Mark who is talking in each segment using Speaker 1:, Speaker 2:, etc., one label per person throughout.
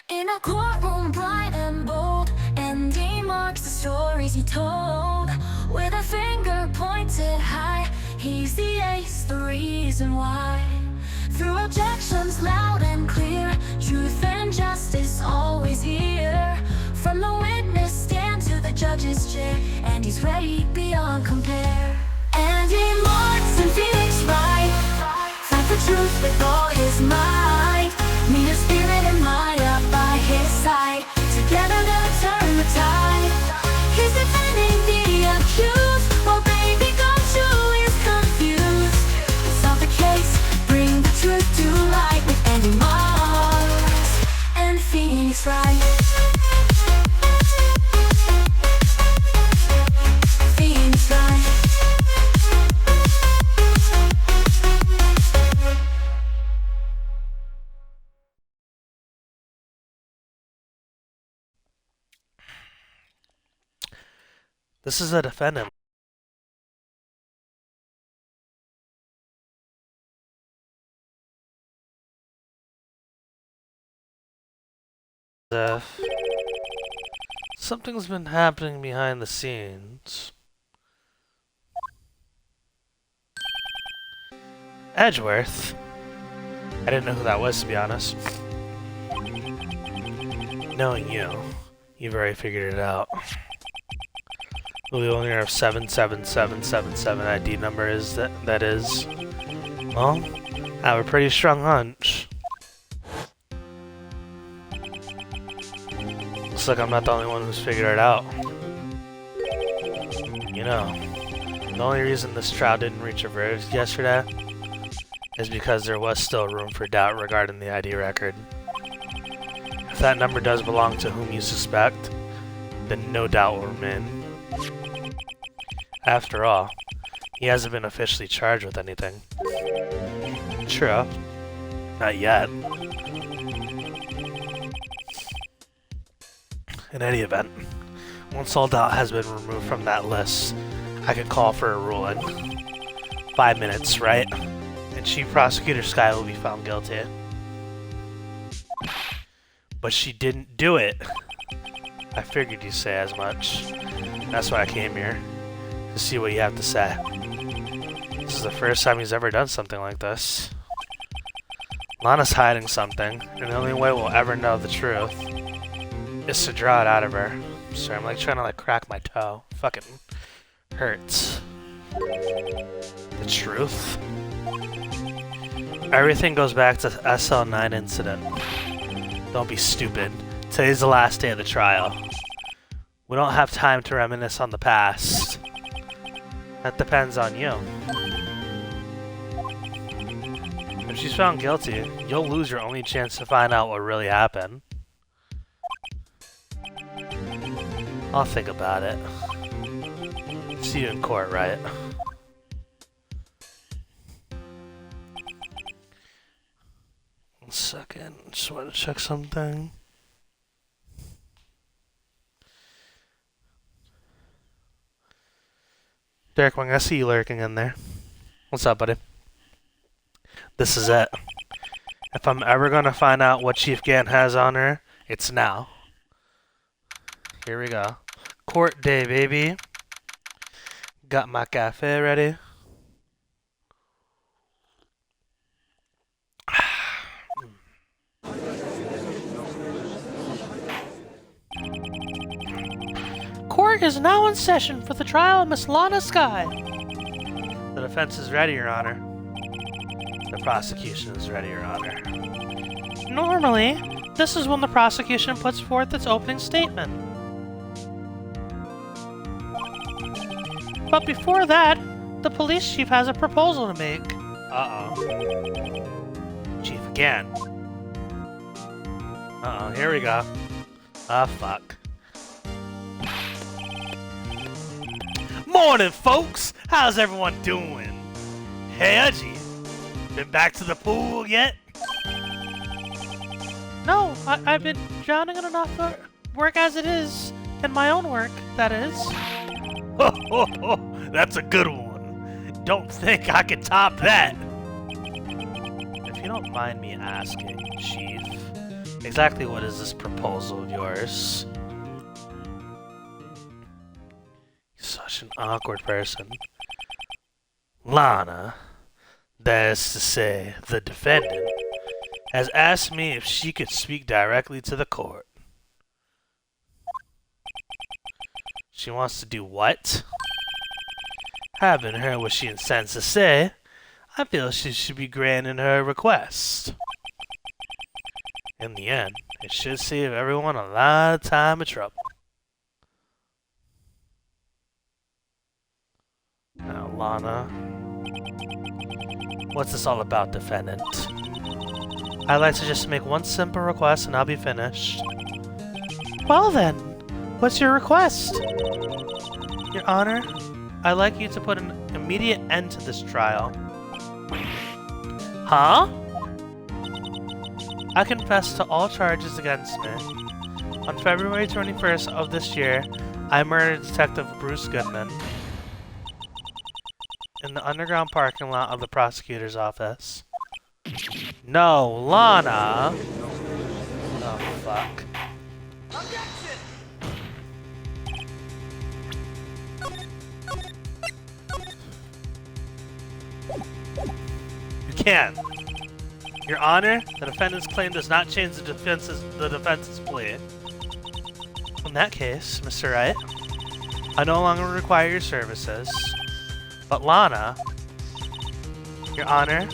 Speaker 1: In a courtroom bright and bold, and he marks the stories he told. With a finger pointed high, he's the ace, the reason why. Through objections loud and clear, truth and justice always here. From the witness stand to the judge's chair, and he's ready beyond compare. And he marks in Phoenix Wright, fight for truth with all his might. Meet a spirit and mind up by his side. Together they'll turn the tide. He's defending the accused, while baby Gumshoe is confused. Solve the case, bring the truth to light with Andy Marks and Phoenix Wright. Phoenix Wright.
Speaker 2: This is a defendant. Something's been happening behind the scenes. Edgeworth? I didn't know who that was, to be honest. Knowing you, you've already figured it out. Who the owner of 77777 ID number is that is? Well, I have a pretty strong hunch. Looks like I'm not the only one who's figured it out. You know, the only reason this trial didn't reach a verdict yesterday is because there was still room for doubt regarding the ID record. If that number does belong to whom you suspect, then no doubt will remain. After all, he hasn't been officially charged with anything. True. Not yet. In any event, once all doubt has been removed from that list, I can call for a ruling. 5 minutes, right? And Chief Prosecutor Sky will be found guilty. But she didn't do it. I figured you'd say as much. That's why I came here. To see what you have to say. This is the first time he's ever done something like this. Lana's hiding something, and the only way we'll ever know the truth is to draw it out of her. Sorry, I'm like trying to crack my toe. Fucking hurts. The truth? Everything goes back to SL9 incident. Don't be stupid. Today's the last day of the trial. We don't have time to reminisce on the past. That depends on you. If she's found guilty, you'll lose your only chance to find out what really happened. I'll think about it. See you in court, right? One second, just want to check something. Derek Wing, I see you lurking in there. What's up, buddy? This is it. If I'm ever gonna find out what Chief Gant has on her, it's now. Here we go. Court day, baby. Got my cafe ready. Court is now in session for the trial of Miss Lana Sky. The defense is ready, Your Honor. The prosecution is ready, Your Honor. Normally, this is when the prosecution puts forth its opening statement. But before that, the police chief has a proposal to make. Uh-oh. Chief again. Uh-oh, here we go. Ah, fuck. Morning, folks! How's everyone doing? Hey, Udgy. Been back to the pool yet? No, I've been drowning in enough work as it is. In my own work, that is. Ho, ho, ho. That's a good one. Don't think I can top that. If you don't mind me asking, Chief, Exactly what is this proposal of yours? You're such an awkward person. Lana, that is to say, the defendant, has asked me if she could speak directly to the court. She wants to do what? Having heard what she intends to say, I feel she should be granting her request. In the end, it should save everyone a lot of time and trouble. Now, Lana, what's this all about, defendant? I'd like to just make one simple request and I'll be finished. Well then, what's your request? Your Honor, I'd like you to put an immediate end to this trial. Huh? I confess to all charges against me. On February 21st of this year, I murdered Detective Bruce Goodman in the underground parking lot of the prosecutor's office. No, Lana! Oh, fuck. You can't. Your Honor, the defendant's claim does not change the defense's plea. In that case, Mr. Wright, I no longer require your services. But Lana, Your Honor,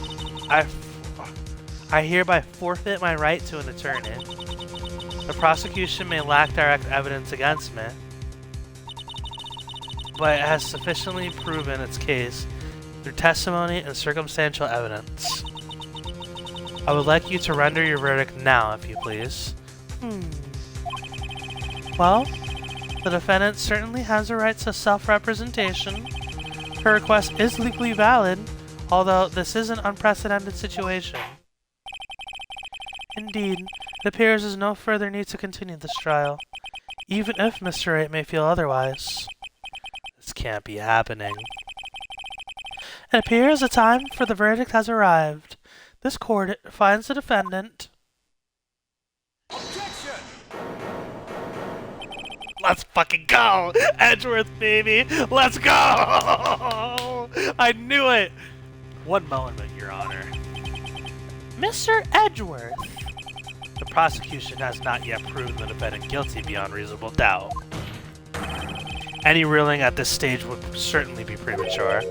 Speaker 2: I hereby forfeit my right to an attorney. The prosecution may lack direct evidence against me, but it has sufficiently proven its case through testimony and circumstantial evidence. I would like you to render your verdict now, if you please. Well, the defendant certainly has a right to self-representation. Her request is legally valid, although this is an unprecedented situation. Indeed, it appears there's no further need to continue this trial, even if Mr. Wright may feel otherwise. This can't be happening. It appears the time for the verdict has arrived. This court finds the defendant.
Speaker 3: Objection!
Speaker 2: Let's fucking go! Edgeworth, baby! Let's go! I knew it! One moment, Your Honor. Mr. Edgeworth! The prosecution has not yet proven the defendant guilty beyond reasonable doubt. Any ruling at this stage would certainly be premature.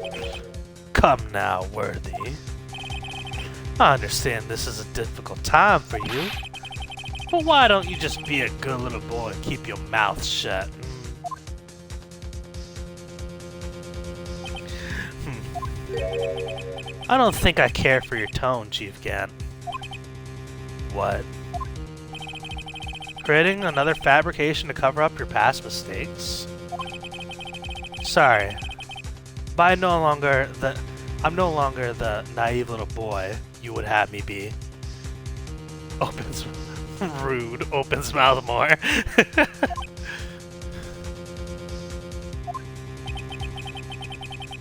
Speaker 2: Come now, Worthy. I understand this is a difficult time for you, but why don't you just be a good little boy and keep your mouth shut? I don't think I care for your tone, Chief Gant. What? Creating another fabrication to cover up your past mistakes? Sorry, but I'm no longer the naive little boy you would have me be. Opens mouth more.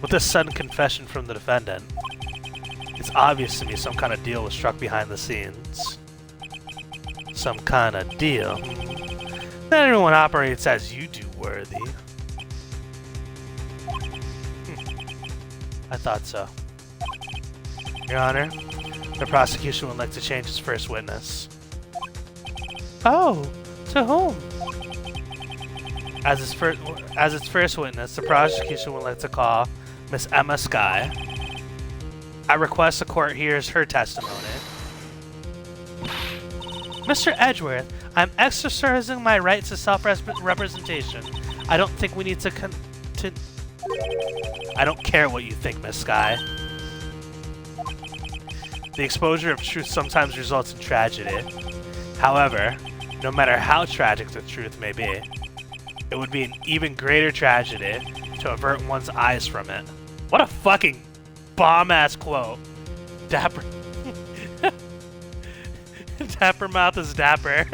Speaker 2: With this sudden confession from the defendant, it's obvious to me some kind of deal was struck behind the scenes. Some kind of deal? Not everyone operates as you do, Worthy. I thought so. Your Honor, the prosecution would like to change its first witness. Oh, to whom? As its first witness, the prosecution would like to call Miss Emma Skye. I request the court hears her testimony. Mr. Edgeworth, I'm exercising my right to self-representation. I don't think we need to I don't care what you think, Miss Skye. The exposure of truth sometimes results in tragedy. However, no matter how tragic the truth may be, it would be an even greater tragedy to avert one's eyes from it. What a fucking bomb-ass quote. Dapper... Dapper mouth is dapper.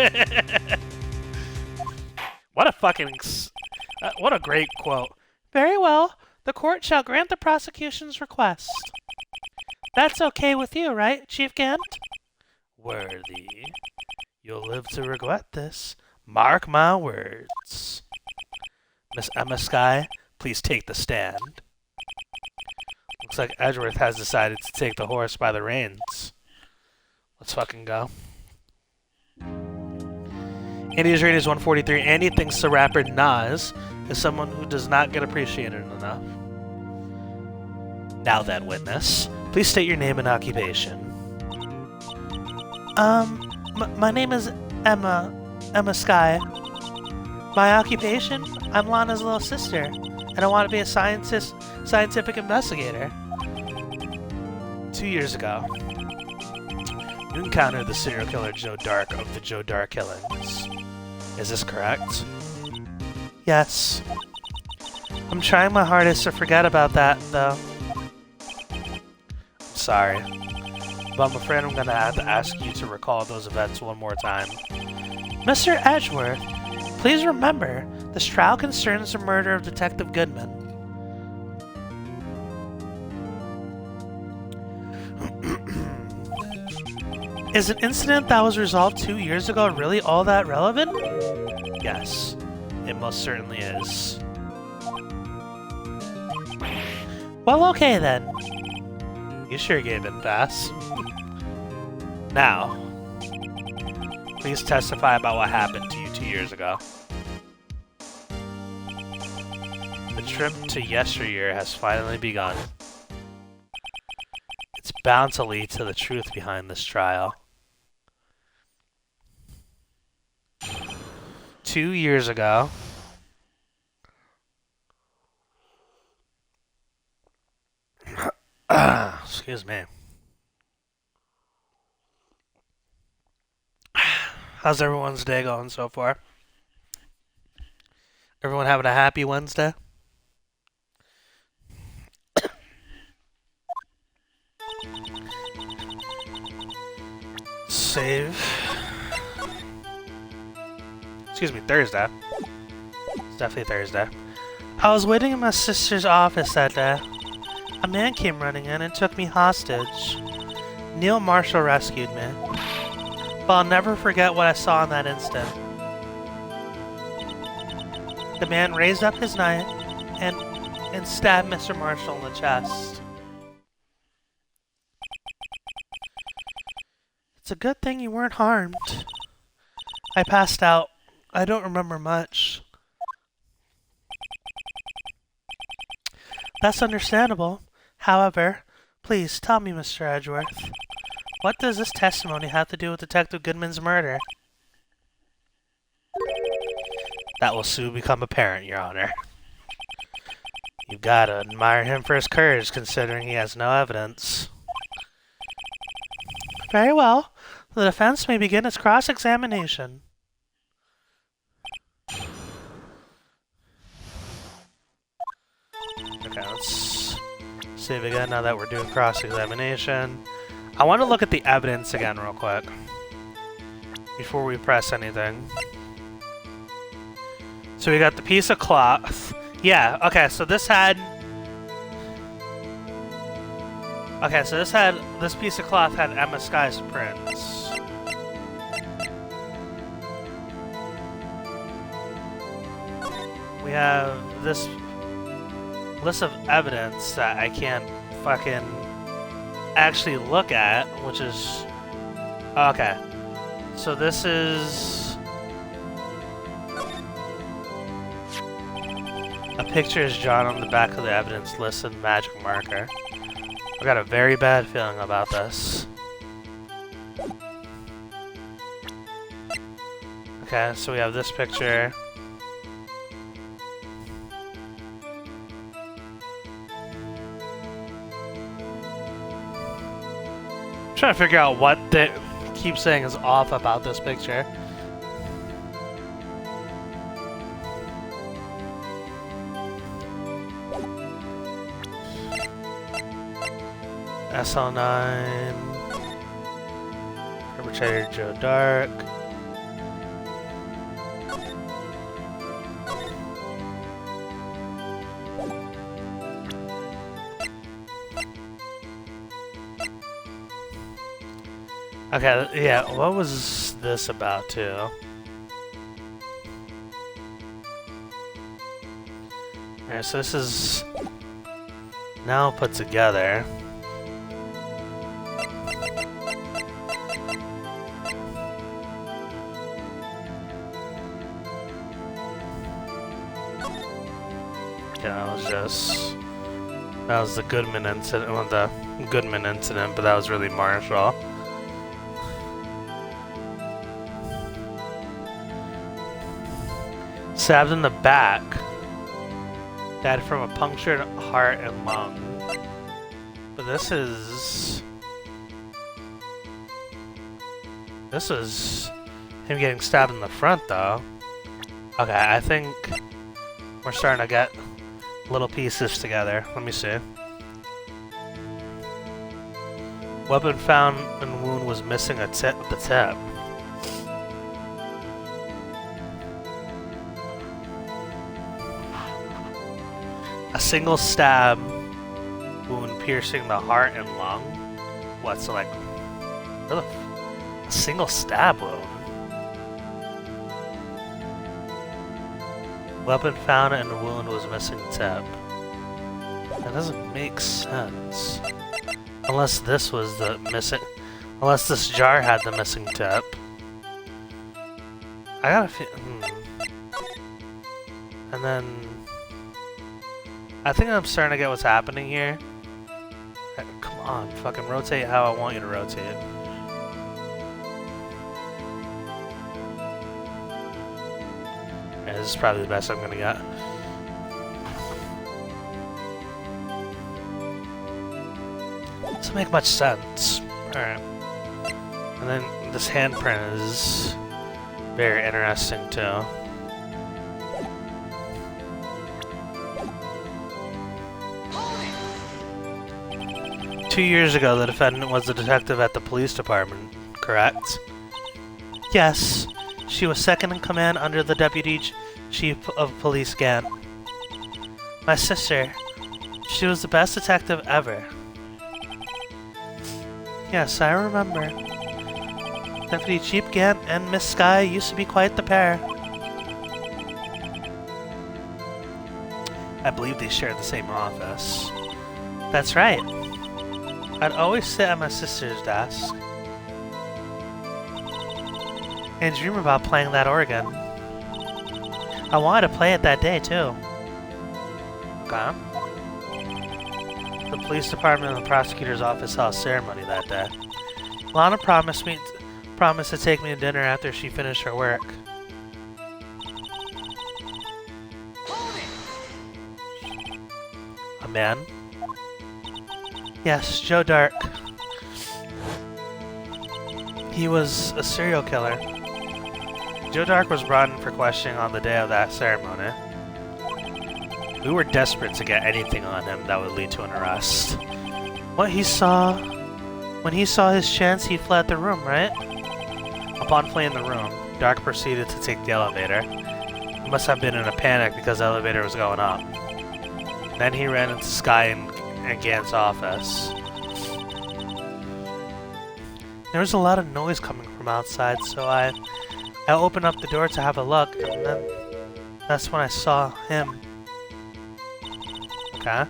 Speaker 2: What a fucking... what a great quote. Very well. The court shall grant the prosecution's request. That's okay with you, right, Chief Gant? Worthy. You'll live to regret this. Mark my words. Miss Emma Skye, please take the stand. Looks like Edgeworth has decided to take the horse by the reins. Let's fucking go. Andy's rating is 143. Andy thinks the rapper Nas is someone who does not get appreciated enough. Now then, witness, please state your name and occupation.
Speaker 3: My name is Emma Skye. My occupation? I'm Lana's little sister, and I want to be a scientific investigator.
Speaker 2: 2 years ago, you encountered the serial killer Joe Dark of the Joe Dark killings. Is this correct?
Speaker 3: Yes. I'm trying my hardest to forget about that, though.
Speaker 2: Sorry, but I'm afraid I'm gonna have to ask you to recall those events one more time.
Speaker 3: Mr. Edgeworth, please remember, this trial concerns the murder of Detective Goodman. Is an incident that was resolved 2 years ago really all that relevant?
Speaker 2: Yes, it most certainly is.
Speaker 3: Well, okay then.
Speaker 2: You sure gave in fast. Now, please testify about what happened to you 2 years ago. The trip to yesteryear has finally begun. It's bound to lead to the truth behind this trial. 2 years ago, excuse me. How's everyone's day going so far? Everyone having a happy Wednesday? Save. Excuse me, Thursday. It's definitely Thursday.
Speaker 3: I was waiting in my sister's office that day. A man came running in and took me hostage. Neil Marshall rescued me. But I'll never forget what I saw in that instant. The man raised up his knife and stabbed Mr. Marshall in the chest. It's a good thing you weren't harmed. I passed out. I don't remember much. That's understandable. However, please tell me, Mr. Edgeworth, what does this testimony have to do with Detective Goodman's murder?
Speaker 2: That will soon become apparent, Your Honor. You've got to admire him for his courage, considering he has no evidence.
Speaker 3: Very well. The defense may begin its cross-examination.
Speaker 2: Okay, let's save again now that we're doing cross-examination. I want to look at the evidence again real quick before we press anything. So we got the piece of cloth. Yeah, okay, so this had... Okay, so this piece of cloth had Emma Skye's prints. We have this list of evidence that I can't fucking actually look at, which is... Okay. So this is... A picture is drawn on the back of the evidence list in magic marker. I got a very bad feeling about this. Okay, so we have this picture. I'm trying to figure out what they keep saying is off about this picture. SL9, perpetrator Joe Dark. Okay, yeah, what was this about too? Alright, so this is now put together. Yeah, that was the Goodman incident, well, the Goodman incident, but that was really Marshall. Stabbed in the back. Died from a punctured heart and lung. But this is him getting stabbed in the front, though. Okay, I think we're starting to get little pieces together. Let me see. Weapon found in wound was missing the tip. A single stab wound piercing the heart and lung. What? So like, a single stab wound. Weapon found in wound was missing tip. That doesn't make sense. Unless this was the missing... Unless this jar had the missing tip. I gotta feel... And then... I think I'm starting to get what's happening here. Come on, fucking rotate how I want you to rotate. Yeah, this is probably the best I'm gonna get. Doesn't make much sense. Alright. And then this handprint is very interesting too. Two years ago, the defendant was a detective at the police department, correct? Yes. She was second in command under the Deputy Chief of Police Gant. My sister. She was the best detective ever. Yes, I remember. Deputy Chief Gant and Miss Skye used to be quite the pair. I believe they shared the same office. That's right. I'd always sit at my sister's desk and dream about playing that organ. I wanted to play it that day, too. Okay. The police department and the prosecutor's office held a ceremony that day. Lana promised to take me to dinner after she finished her work. A man? Yes, Joe Dark. He was a serial killer. Joe Dark was brought in for questioning on the day of that ceremony. We were desperate to get anything on him that would lead to an arrest. When he saw his chance, he fled the room, right? Upon fleeing the room, Dark proceeded to take the elevator. He must have been in a panic because the elevator was going up. Then he ran into Skye and Gant's office. There was a lot of noise coming from outside, so I opened up the door to have a look, and then that's when I saw him. Okay.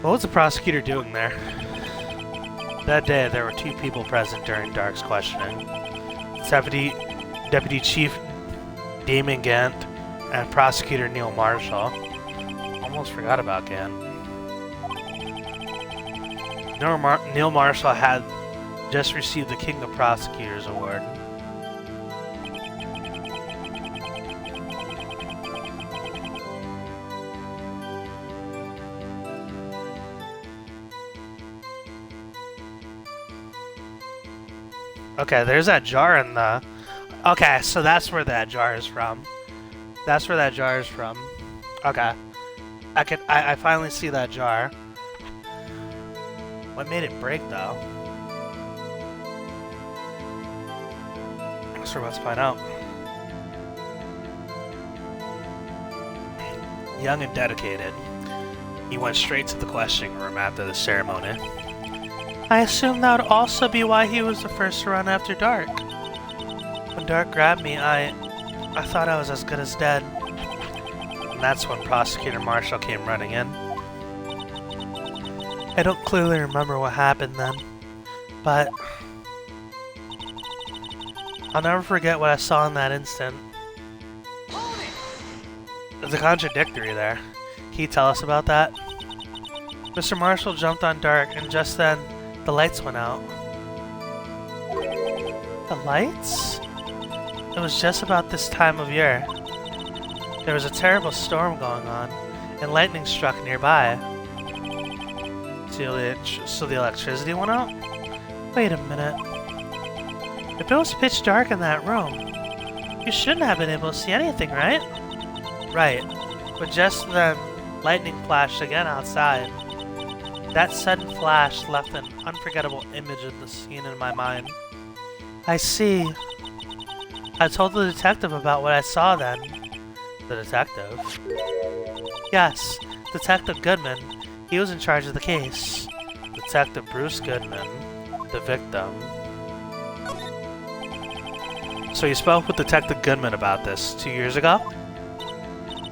Speaker 2: What was the prosecutor doing there? That day, there were two people present during Dark's questioning. Deputy Chief Damon Gant and Prosecutor Neil Marshall. Almost forgot about Gant. Neil Marshall had just received the King of Prosecutors Award. Okay, there's that jar in the... Okay, so that's where that jar is from. That's where that jar is from. Okay. I finally see that jar. What made it break, though? So let's find out. Young and dedicated, he went straight to the questioning room after the ceremony.
Speaker 3: I assume that would also be why he was the first to run after Dark. When Dark grabbed me, I thought I was as good as dead.
Speaker 2: And that's when Prosecutor Marshall came running in.
Speaker 3: I don't clearly remember what happened then, but I'll never forget what I saw in that instant.
Speaker 2: There's a contradictory there. Can you tell us about that?
Speaker 3: Mr. Marshall jumped on Dark, and just then, the lights went out. The lights? It was just about this time of year. There was a terrible storm going on, and lightning struck nearby.
Speaker 2: So the electricity went out?
Speaker 3: Wait a minute. If it was pitch dark in that room, you shouldn't have been able to see anything, right?
Speaker 2: Right.
Speaker 3: But just then, lightning flashed again outside. That sudden flash left an unforgettable image of the scene in my mind. I see. I told the detective about what I saw then.
Speaker 2: The detective?
Speaker 3: Yes, Detective Goodman. He was in charge of the case.
Speaker 2: Detective Bruce Goodman, the victim. So you spoke with Detective Goodman about this 2 years ago?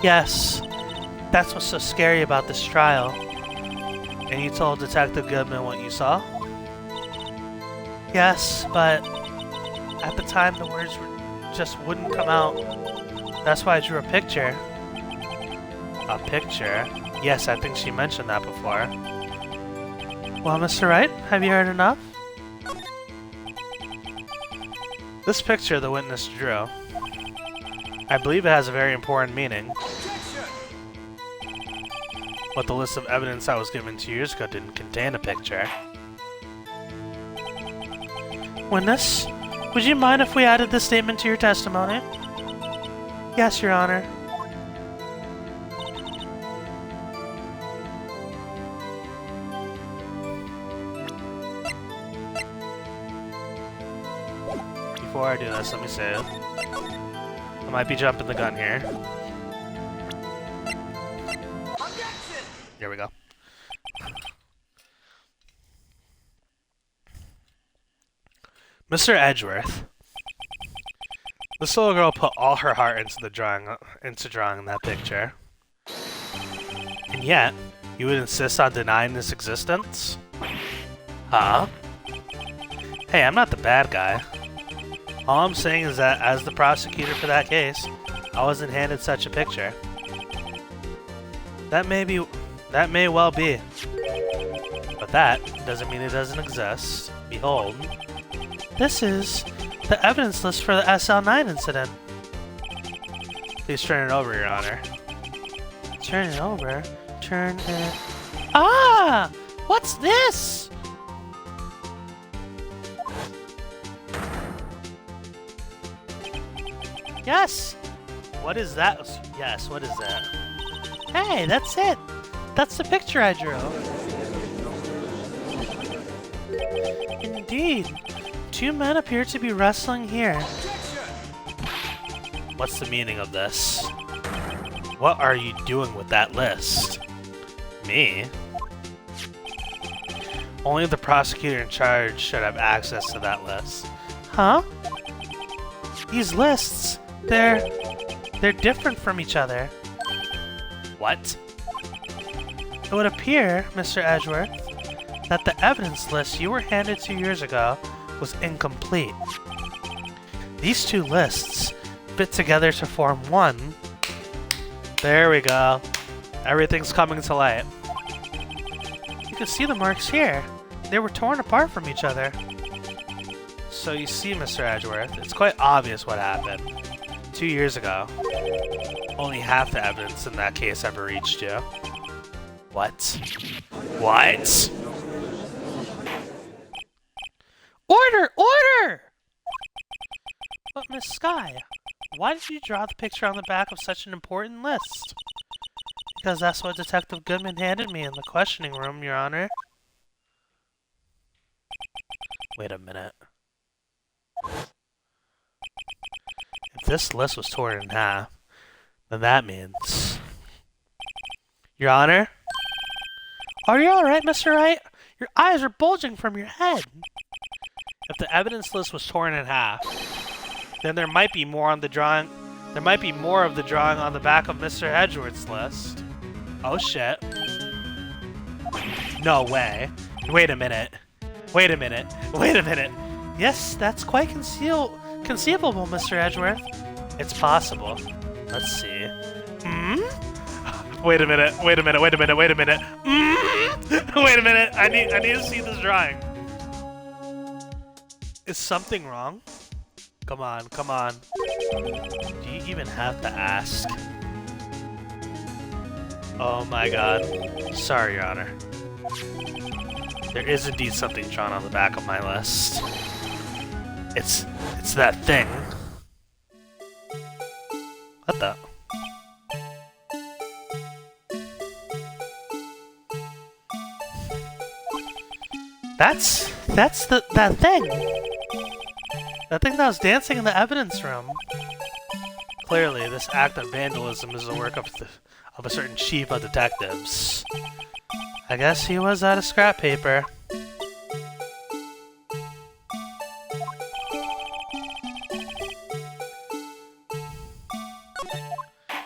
Speaker 3: Yes. That's what's so scary about this trial.
Speaker 2: And you told Detective Goodman what you saw?
Speaker 3: Yes, but at the time the words just wouldn't come out. That's why I drew a picture.
Speaker 2: A picture? Yes, I think she mentioned that before.
Speaker 3: Well, Mr. Wright, have you heard enough?
Speaker 2: This picture the witness drew, I believe it has a very important meaning. But the list of evidence I was given 2 years ago didn't contain a picture.
Speaker 3: Witness, would you mind if we added this statement to your testimony? Yes, Your Honor.
Speaker 2: Before I do this, let me say it. I might be jumping the gun here. Here we go. Mr. Edgeworth. This little girl put all her heart into drawing that picture. And yet, you would insist on denying this existence? Huh? Hey, I'm not the bad guy. All I'm saying is that as the prosecutor for that case, I wasn't handed such a picture. That may well be. But that doesn't mean it doesn't exist. Behold.
Speaker 3: This is the evidence list for the SL9 incident.
Speaker 2: Please turn it over, Your Honor.
Speaker 3: Turn it over? Turn it... Ah! What's this? Yes!
Speaker 2: What is that? Yes, what is that?
Speaker 3: Hey, that's it! That's the picture I drew. Indeed. 2 men appear to be wrestling here.
Speaker 2: What's the meaning of this? What are you doing with that list? Me? Only the prosecutor in charge should have access to that list.
Speaker 3: Huh? These lists, they're different from each other.
Speaker 2: What?
Speaker 3: It would appear, Mr. Edgeworth, that the evidence list you were handed 2 years ago was incomplete. These 2 lists fit together to form one.
Speaker 2: There we go. Everything's coming to light.
Speaker 3: You can see the marks here. They were torn apart from each other.
Speaker 2: So you see, Mr. Edgeworth, it's quite obvious what happened. 2 years ago. Only half the evidence in that case ever reached you. What? What?
Speaker 3: Order! Order! But Miss Sky, why did you draw the picture on the back of such an important list? Because that's what Detective Goodman handed me in the questioning room, Your Honor.
Speaker 2: Wait a minute. If this list was torn in half, then that means... Your Honor?
Speaker 3: Are you alright, Mr. Wright? Your eyes are bulging from your head. If the evidence list was torn in half, then there might be more on the drawing. There might be more of the drawing on the back of Mr. Edgeworth's list. Oh shit. No way. Wait a minute. Wait a minute. Wait a minute. Yes, that's quite conceivable, Mr. Edgeworth. It's possible. Let's see. Wait a minute. Wait a minute. Wait a minute. Wait a minute. Wait a minute. I need to see this drawing. Is something wrong? Come on. Come on. Do you even have to ask? Oh my god. Sorry, Your Honor. There is indeed something drawn on the back of my list. It's that thing. What the? That's that thing. That thing that was dancing in the evidence room. Clearly, this act of vandalism is the work of a certain chief of detectives. I guess he was out of scrap paper.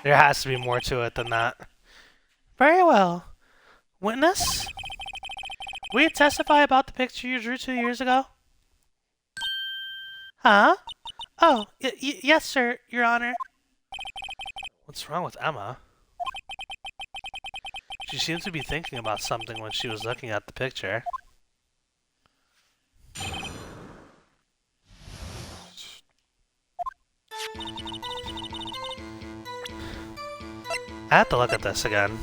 Speaker 3: There has to be more to it than that. Very well. Witness? Will you testify about the picture you drew 2 years ago? Huh? Oh, yes, sir, Your Honor. What's wrong with Emma? She seems to be thinking about something when she was looking at the picture. I have to look at this again.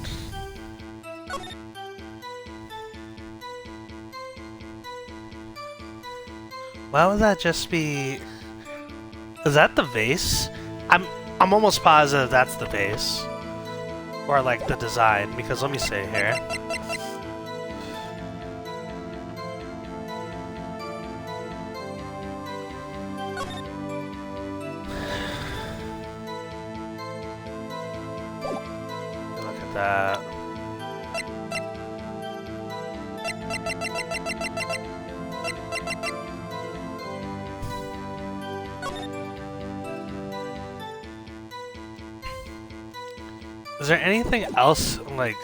Speaker 3: Why would that just be... Is that the vase? I'm almost positive that's the vase. Or like the design, because let me see here. Look at that. Is there anything else, like...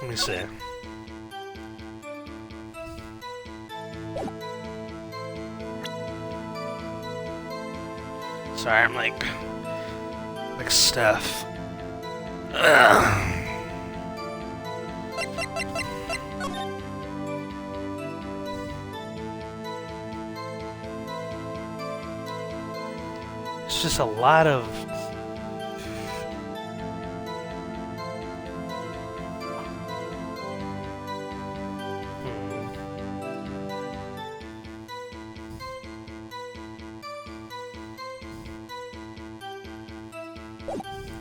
Speaker 3: Let me see. Sorry, I'm like stuff. Ugh. Just a lot of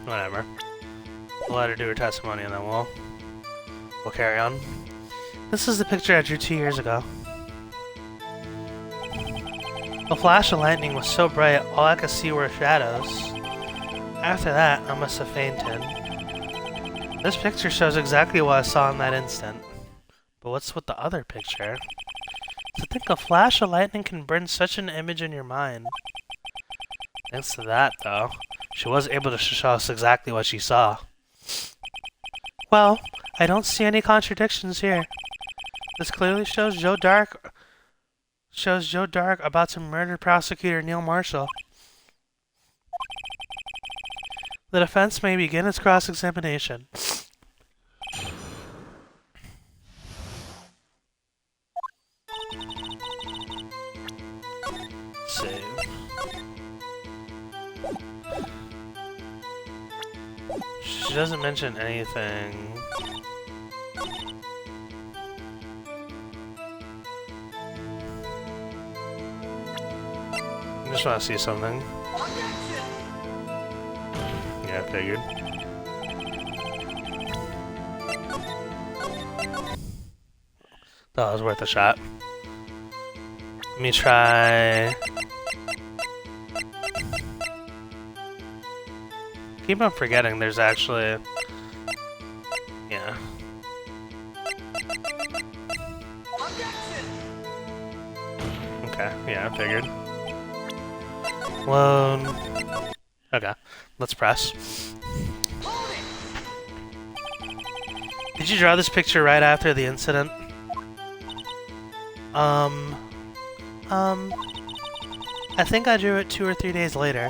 Speaker 3: whatever. We'll let her do her testimony and then we'll carry on. This is the picture I drew 2 years ago. The flash of lightning was so bright, all I could see were shadows. After that, I must have fainted. This picture shows exactly what I saw in that instant. But what's with the other picture? To think a flash of lightning can burn such an image in your mind. Thanks to that, though, she was able to show us exactly what she saw. Well, I don't see any contradictions here. This clearly shows Joe Dark about to murder prosecutor Neil Marshall. The defense may begin its cross-examination. Save. She doesn't mention anything. I just want to see something. Yeah, I figured. That was worth a shot. Let me try...
Speaker 2: Keep on forgetting there's actually... Yeah. Okay, yeah, I figured. Loan. Okay, let's press. Did you draw this picture right after the incident? I think I drew it 2 or 3 days later.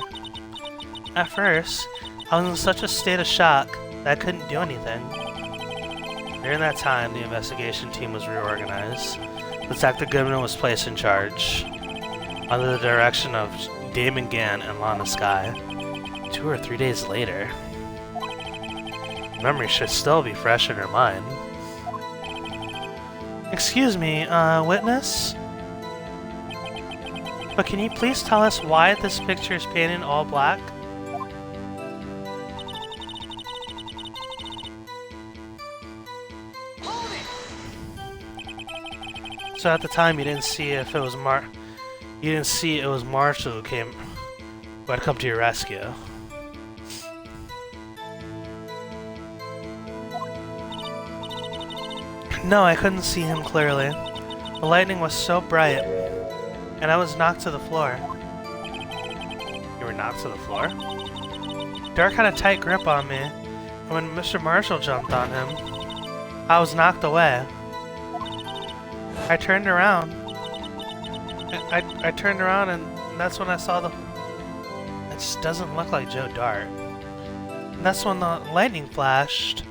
Speaker 2: At first, I was in such a state of shock that I couldn't do anything. During that time, the investigation team was reorganized. Detective Goodman was placed in charge, under the direction of Damon Gann and Lana Skye. 2 or 3 days later. Memory should still be fresh in her mind. Excuse me, witness? But can you please tell us why this picture is painted all black? So at the time you didn't see if it was Marshall who had come to your rescue. No, I couldn't see him clearly. The lightning was so bright, and I was knocked to the floor. You were knocked to the floor? Dark had a tight grip on me, and when Mr. Marshall jumped on him, I was knocked away. I turned around. I turned around, and that's when I saw the... It just doesn't look like Joe Dart. And that's when the lightning flashed.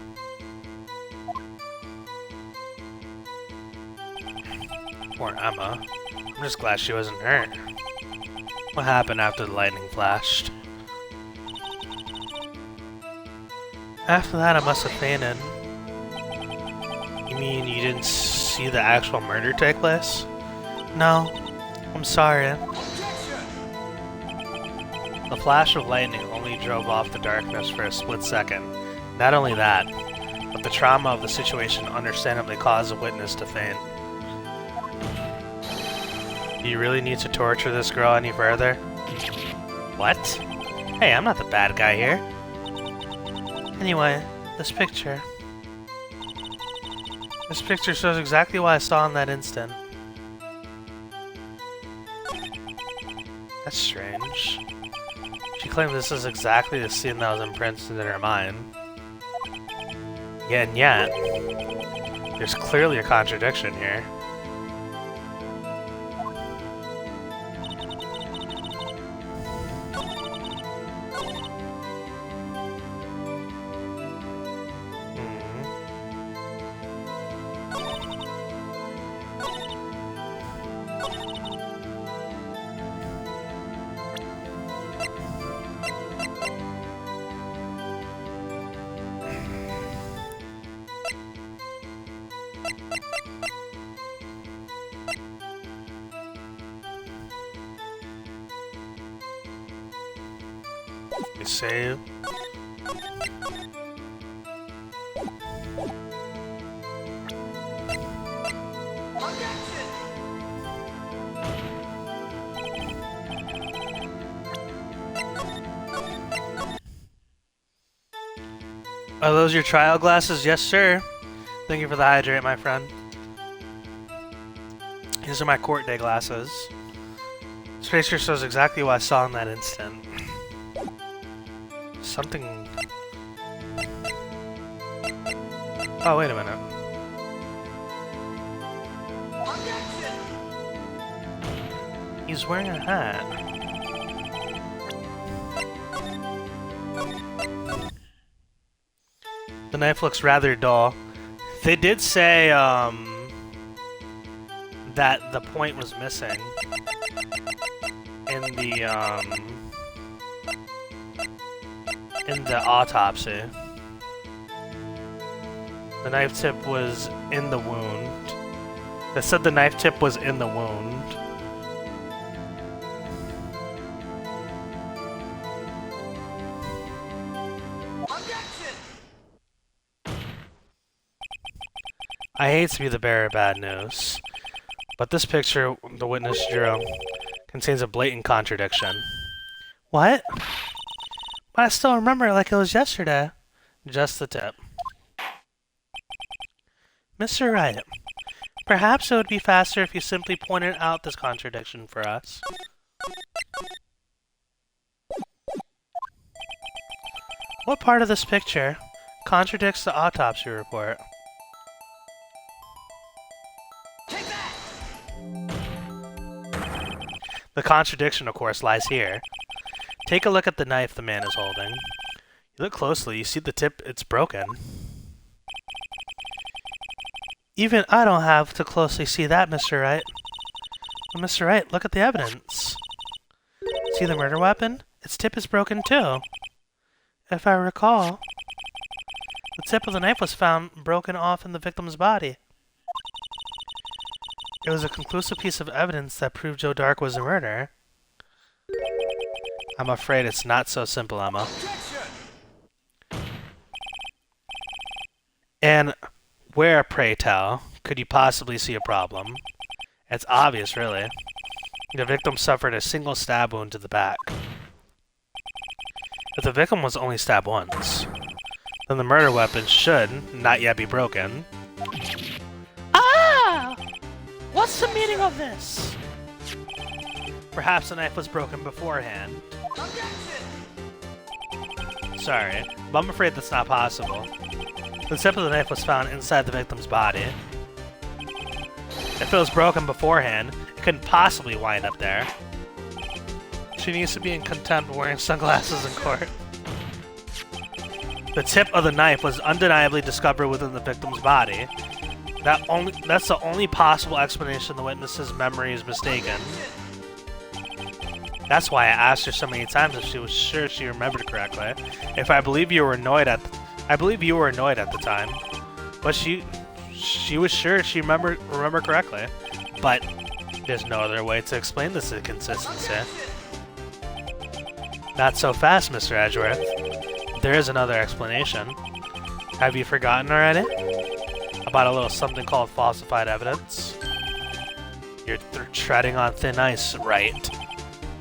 Speaker 2: Poor Emma. I'm just glad she wasn't hurt. What happened after the lightning flashed? After that, I must have fainted. You mean you didn't see the actual murder take place? No. I'm sorry. The flash of lightning only drove off the darkness for a split second. Not only that, but the trauma of the situation understandably caused the witness to faint. Do you really need to torture this girl any further? What? Hey, I'm not the bad guy here. Anyway, this picture. This picture shows exactly what I saw in that instant. That's strange. She claimed this is exactly the scene that was imprinted in her mind. And yet, there's clearly a contradiction here. Save. Are those your trial glasses? Yes, sir. Thank you for the hydrate, my friend. These are my court day glasses. This picture shows exactly what I saw in that instant. Something... Oh, wait a minute. He's wearing a hat. The knife looks rather dull. They did say, that the point was missing in the autopsy. The knife tip was in the wound. They said the knife tip was in the wound. I hate to be the bearer of bad news, but this picture the witness drew contains a blatant contradiction. What?
Speaker 3: But I still remember it like it was yesterday.
Speaker 2: Just the tip.
Speaker 3: Mr. Wright, perhaps it would be faster if you simply pointed out this contradiction for us. What part of this picture contradicts the autopsy report?
Speaker 2: The contradiction, of course, lies here. Take a look at the knife the man is holding. You look closely, you see the tip, it's broken.
Speaker 3: Even I don't have to closely see that, Mr. Wright. But Mr. Wright, look at the evidence. See the murder weapon? Its tip is broken too. If I recall, the tip of the knife was found broken off in the victim's body. It was a conclusive piece of evidence that proved Joe Dark was the murderer.
Speaker 2: I'm afraid it's not so simple, Emma. And where, pray tell, could you possibly see a problem? It's obvious, really. The victim suffered a single stab wound to the back. If the victim was only stabbed once, then the murder weapon should not yet be broken.
Speaker 3: Ah! What's the meaning of this?
Speaker 2: Perhaps the knife was broken beforehand. Sorry, but I'm afraid that's not possible. The tip of the knife was found inside the victim's body. If it was broken beforehand, it couldn't possibly wind up there. She needs to be in contempt wearing sunglasses in court. The tip of the knife was undeniably discovered within the victim's body. That's the only possible explanation the witness's memory is mistaken. That's why I asked her so many times if she was sure she remembered correctly. I believe you were annoyed at the time, but she was sure she remembered correctly. But there's no other way to explain this inconsistency. Not so fast, Mr. Edgeworth. There is another explanation. Have you forgotten already? About a little something called falsified evidence? You're treading on thin ice, right?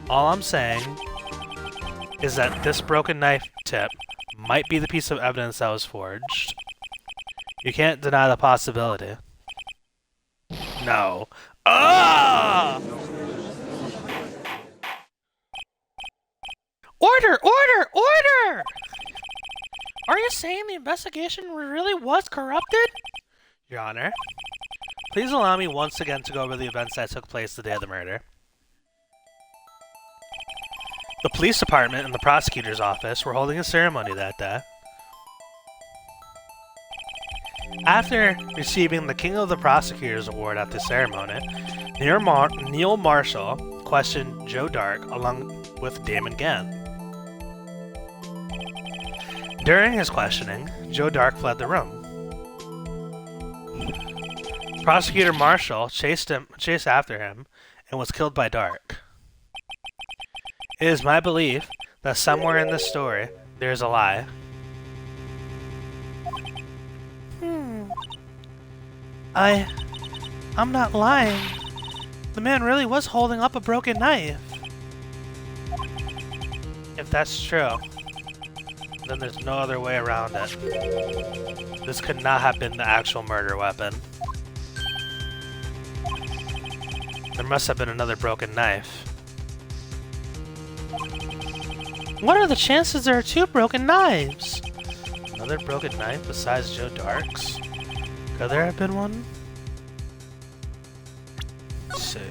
Speaker 2: All I'm saying is that this broken knife tip might be the piece of evidence that was forged. You can't deny the possibility. No. Ah!
Speaker 3: Order! Order! Order! Are you saying the investigation really was corrupted?
Speaker 2: Your Honor, please allow me once again to go over the events that took place the day of the murder. The police department and the prosecutor's office were holding a ceremony that day. After receiving the King of the Prosecutors Award at the ceremony, Neil Marshall questioned Joe Dark along with Damon Gann. During his questioning, Joe Dark fled the room. Prosecutor Marshall chased after him and was killed by Dark. It is my belief that somewhere in this story, there is a lie.
Speaker 3: I'm not lying. The man really was holding up a broken knife.
Speaker 2: If that's true, then there's no other way around it. This could not have been the actual murder weapon. There must have been another broken knife.
Speaker 3: What are the chances there are two broken knives?
Speaker 2: Another broken knife besides Joe Dark's? Could there have been one? Save.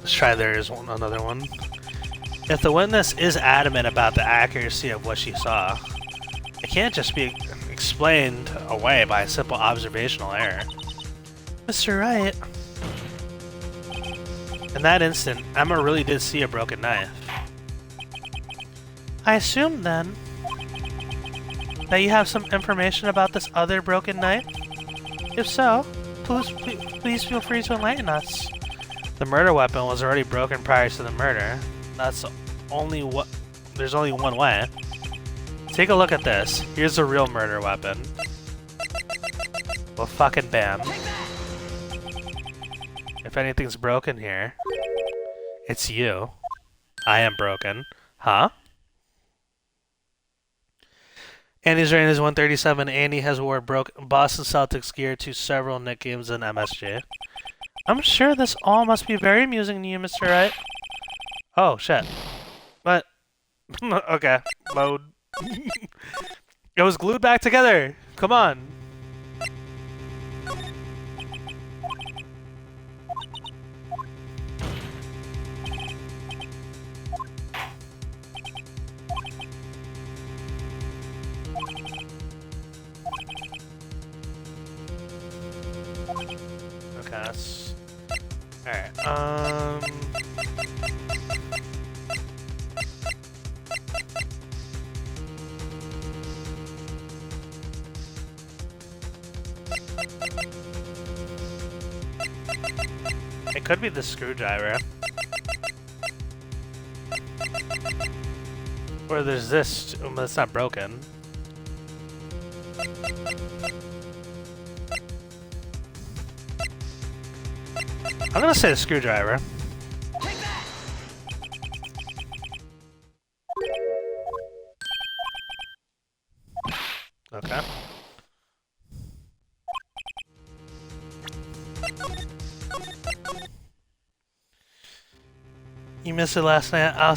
Speaker 2: Let's try another one. If the witness is adamant about the accuracy of what she saw, it can't just be explained away by a simple observational error.
Speaker 3: Mr. Wright.
Speaker 2: In that instant, Emma really did see a broken knife.
Speaker 3: I assume, then, that you have some information about this other broken knife? If so, please feel free to enlighten us.
Speaker 2: The murder weapon was already broken prior to the murder. There's only one way. Take a look at this. Here's the real murder weapon. Well, fucking bam. If anything's broken here, it's you. I am broken. Huh? Andy's reign is 137. Andy has wore Boston Celtics gear to several Knick games in MSG. I'm sure this all must be very amusing to you, Mr. Wright. Oh, shit. What? Okay. Load. It was glued back together. Come on. Okay, that's... Alright, it could be the screwdriver. Or there's this, but it's not broken. I'm gonna say the screwdriver. Okay. You missed it last night. I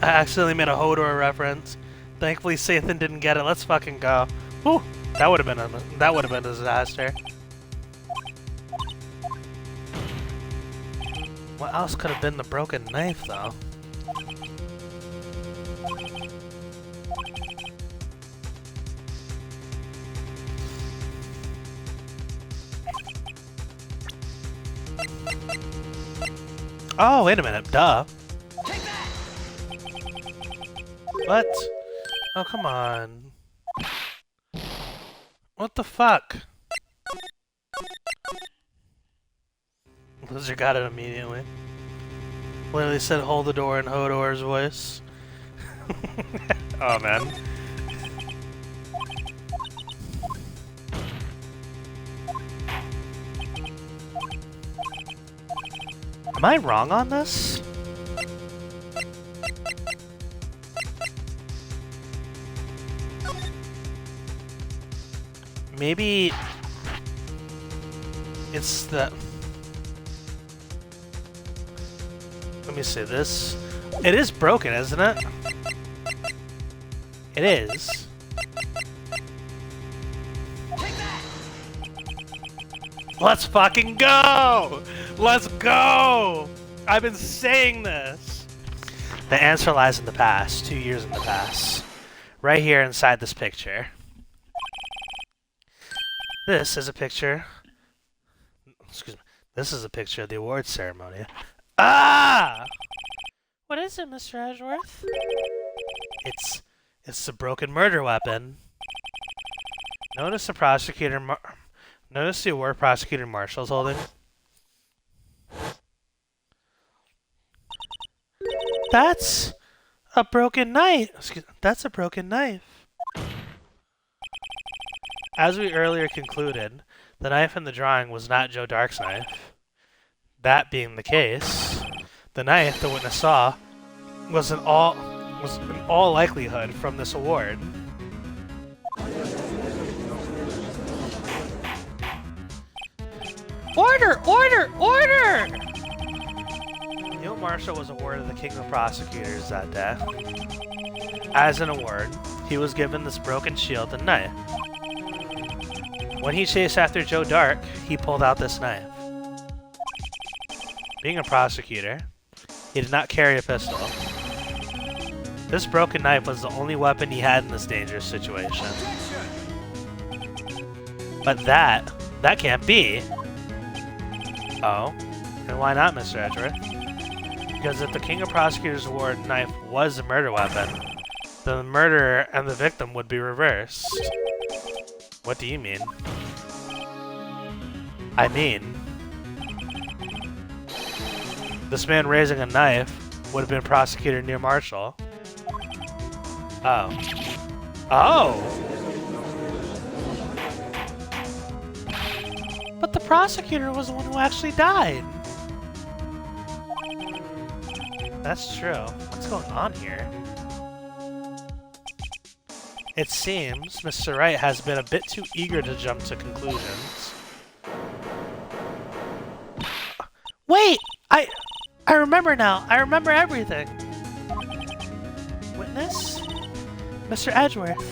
Speaker 2: accidentally made a Hodor reference. Thankfully, Sathan didn't get it. Let's fucking go. Whew. That would have been a disaster. What else could have been the broken knife, though? Oh, wait a minute. Duh. What? Oh, come on. What the fuck? Blizzard got it immediately. Literally said hold the door in Hodor's voice. Oh, man. Am I wrong on this? Maybe it's the... Let me see this. It is broken, isn't it? It is. Let's fucking go! Let's go! I've been saying this. The answer lies in the past, 2 years in the past. Right here inside this picture. This is a picture. Excuse me. This is a picture of the awards ceremony. Ah!
Speaker 3: What is it, Mr. Edgeworth?
Speaker 2: It's the broken murder weapon. Notice the prosecutor. Notice the award prosecutor Marshall's holding.
Speaker 3: That's a broken knife. Excuse me, that's a broken knife.
Speaker 2: As we earlier concluded, the knife in the drawing was not Joe Dark's knife. That being the case, the knife the witness saw was in all likelihood from this award.
Speaker 3: Order! Order! Order!
Speaker 2: Neil Marshall was awarded the King of Prosecutors that day. As an award, he was given this broken shield and knife. When he chased after Joe Dark, he pulled out this knife. Being a prosecutor, he did not carry a pistol. This broken knife was the only weapon he had in this dangerous situation. But that can't be. Oh, and why not, Mr. Edgeworth? Because if the King of Prosecutors Award knife was a murder weapon, then the murderer and the victim would be reversed. What do you mean? I mean, this man raising a knife would have been Prosecutor Neil Marshall. Oh. Oh!
Speaker 3: But the prosecutor was the one who actually died. That's true. What's going on here? It seems Mr. Wright has been a bit too eager to jump to conclusions. Wait! I remember now. I remember everything. Witness? Mr. Edgeworth.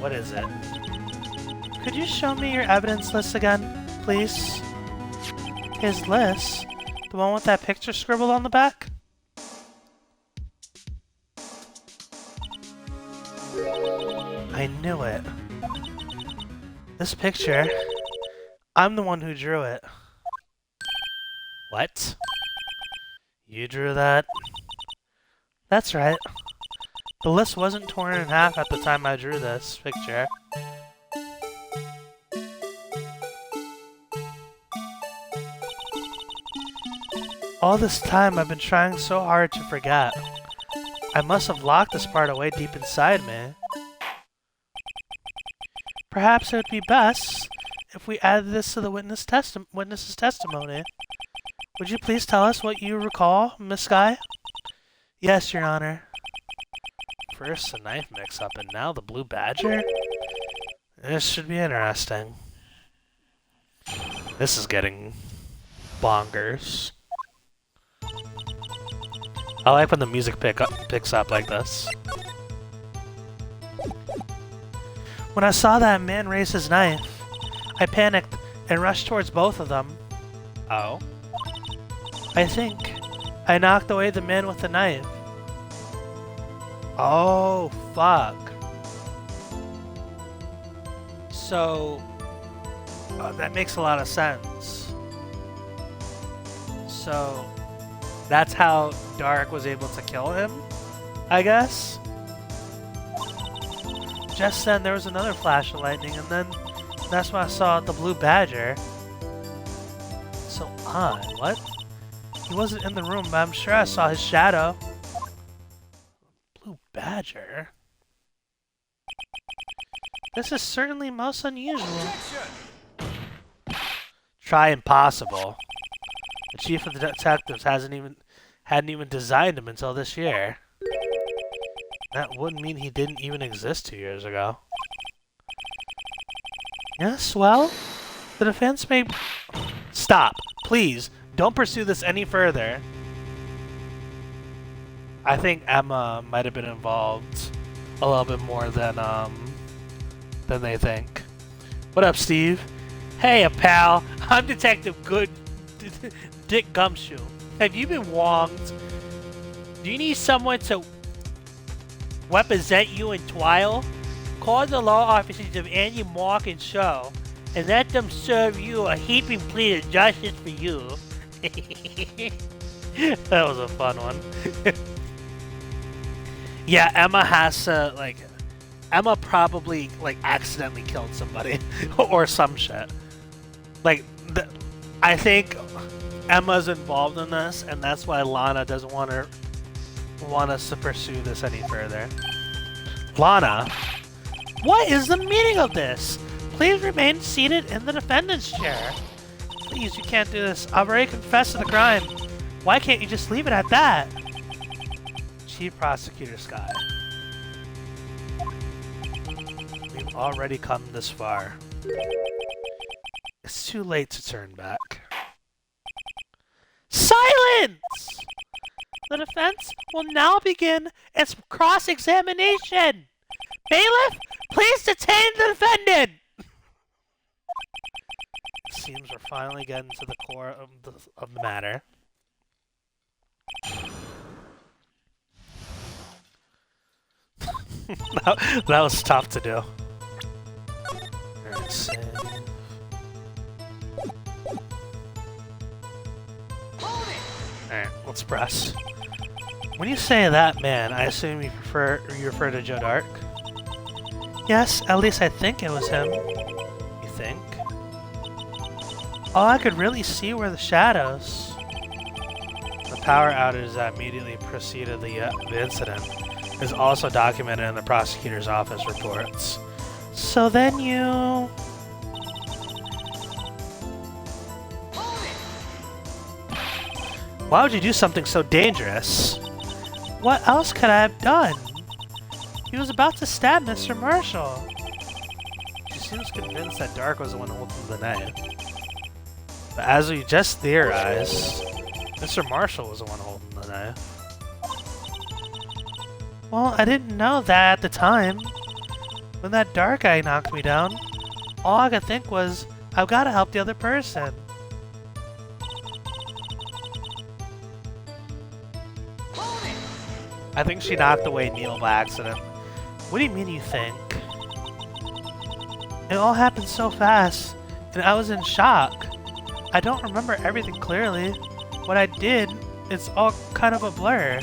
Speaker 3: What is it? Could you show me your evidence list again, please? His list? The one with that picture scribbled on the back? I knew it. This picture, I'm the one who drew it. What? You drew that? That's right. The list wasn't torn in half at the time I drew this picture. All this time I've been trying so hard to forget. I must have locked this part away deep inside me. Perhaps it would be best if we added this to the witness's testimony. Would you please tell us what you recall, Miss Guy? Yes, Your Honor. First the knife mix-up and now the blue badger? This should be interesting. This is getting bonkers. I like when the music picks up like this. When I saw that man raise his knife, I panicked and rushed towards both of them. Oh? I think I knocked away the man with the knife. Oh, fuck. So, that makes a lot of sense. So, that's how Dark was able to kill him, I guess? Just then there was another flash of lightning, and then that's when I saw the blue badger. So odd, what? He wasn't in the room, but I'm sure I saw his shadow. Blue badger? This is certainly most unusual. Try impossible. The chief of the detectives hadn't even designed him until this year. That wouldn't mean he didn't even exist 2 years ago. Yes, well, the defense may... Stop, please. Don't pursue this any further. I think Emma might have been involved a little bit more than they think. What up, Steve? Hey, pal. I'm Detective Dick Gumshoe. Have you been wronged? Do you need someone to represent you in trial? Call the law offices of Andy, Mark, and Show, and let them serve you a heaping plea of justice for you. That was a fun one. Yeah, Emma has to, like... Emma probably, like, accidentally killed somebody. Or some shit. Like, I think Emma's involved in this, and that's why Lana doesn't want us to pursue this any further. Lana? What is the meaning of this? Please remain seated in the defendant's chair. Please, you can't do this. I've already confessed to the crime. Why can't you just leave it at that? Chief Prosecutor Scott. We've already come this far. It's too late to turn back. Silence! The defense will now begin its cross-examination. Bailiff, please detain the defendant! Seems we're finally getting to the core of the matter. that was tough to do. Let's see. Alright, let's press. When you say that man, I assume you refer to Joe Dark? Yes, at least I think it was him. You think? Oh, I could really see were the shadows. The power outage that immediately preceded the incident is also documented in the prosecutor's office reports. So then you... Why would you do something so dangerous? What else could I have done? He was about to stab Mr. Marshall.
Speaker 2: She seems convinced that Dark was the one holding the knife. But as we just theorized, Mr. Marshall was the one holding the knife.
Speaker 3: Well, I didn't know that at the time. When that dark guy knocked me down, all I could think was, I've got to help the other person.
Speaker 2: I think she knocked away Neil by accident.
Speaker 3: What do you mean you think? It all happened so fast, and I was in shock. I don't remember everything clearly. What I did, it's all kind of a blur.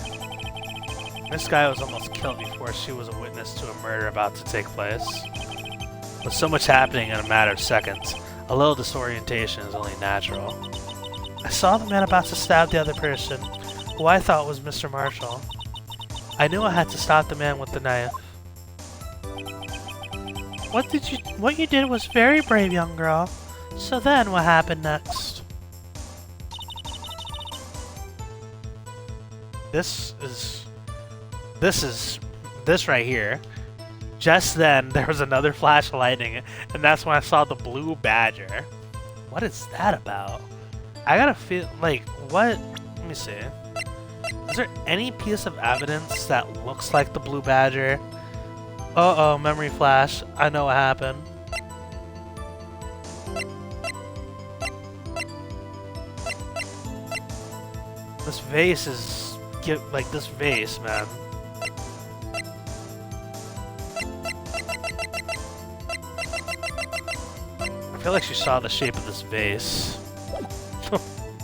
Speaker 2: This guy was almost killed before she was a witness to a murder about to take place. With so much happening in a matter of seconds, a little disorientation is only natural.
Speaker 3: I saw the man about to stab the other person, who I thought was Mr. Marshall. I knew I had to stop the man with the knife. What you did was very brave, young girl. So then, what happened next?
Speaker 2: This right here. Just then, there was another flash of lightning, and that's when I saw the blue badger. What is that about? I gotta feel like, what? Let me see. Is there any piece of evidence that looks like the blue badger? Uh-oh, memory flash. I know what happened. This vase is... like, this vase, man. I feel like she saw the shape of this vase.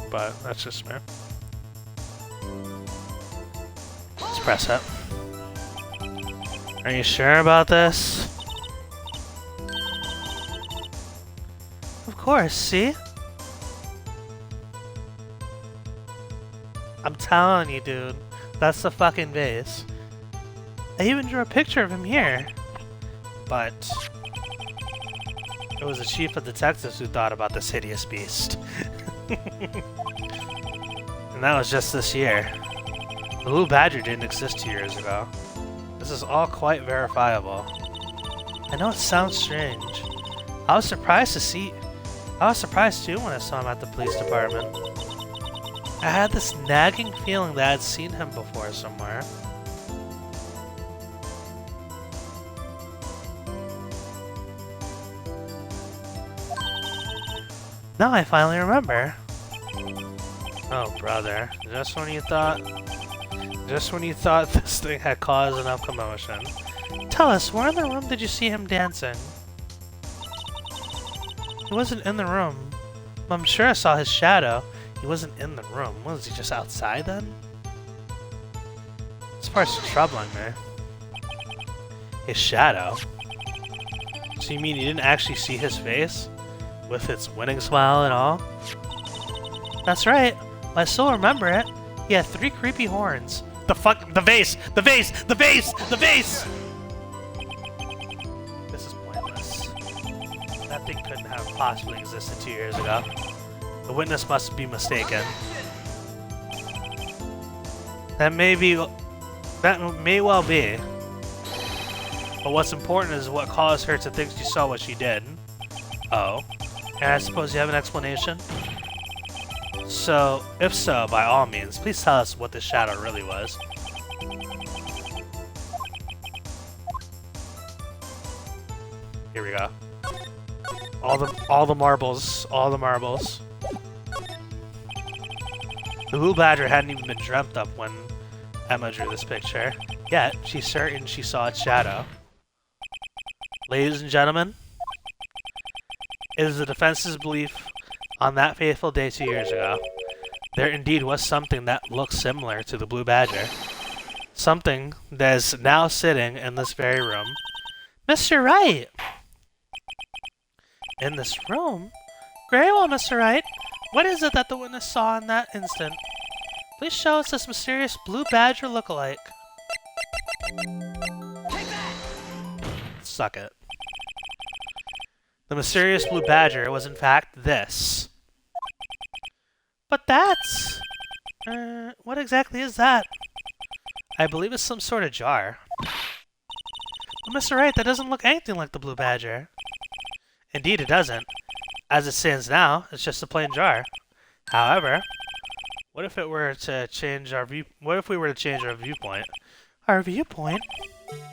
Speaker 2: But that's just me. Let's press it. Are you sure about this?
Speaker 3: Of course, see? I'm telling you, dude. That's the fucking vase. I even drew a picture of him here.
Speaker 2: But it was the chief of detectives who thought about this hideous beast. And that was just this year. The Blue Badger didn't exist 2 years ago. This is all quite verifiable.
Speaker 3: I know it sounds strange. I was surprised too when I saw him at the police department. I had this nagging feeling that I'd seen him before somewhere. Now I finally remember.
Speaker 2: Oh, brother. Just when you thought this thing had caused enough commotion.
Speaker 3: Tell us, where in the room did you see him dancing? He wasn't in the room. I'm sure I saw his shadow. He wasn't in the room. Was he just outside then?
Speaker 2: This part's troubling me. His shadow? So you mean you didn't actually see his face? With its winning smile and all?
Speaker 3: That's right. I still remember it. He had 3 creepy horns.
Speaker 2: The fuck? The vase! The vase! The vase! The vase! This is pointless. That thing couldn't have possibly existed 2 years ago. The witness must be mistaken. That may well be. But what's important is what caused her to think she saw what she did. Oh.
Speaker 3: And I suppose you have an explanation?
Speaker 2: So, if so, by all means, please tell us what this shadow really was. Here we go. All the marbles. All the marbles. The Blue Badger hadn't even been dreamt up when Emma drew this picture. Yet, she's certain she saw its shadow. Ladies and gentlemen, it is the defense's belief on that fateful day 2 years ago, there indeed was something that looked similar to the Blue Badger. Something that is now sitting in this very room.
Speaker 3: Mr. Wright! In this room? Very well, Mr. Wright. What is it that the witness saw in that instant? Please show us this mysterious Blue Badger look-alike.
Speaker 2: Suck it. The mysterious Blue Badger was in fact this.
Speaker 3: But that's... What exactly is that? I believe it's some sort of jar. But Mr. Wright, that doesn't look anything like the Blue Badger. Indeed, it doesn't. As it stands now, it's just a plain jar. However, what if we were to change our viewpoint? Our viewpoint?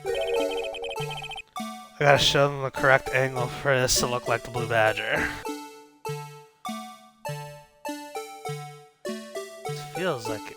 Speaker 3: I gotta show them the correct angle for this to look like the Blue Badger. It feels like it.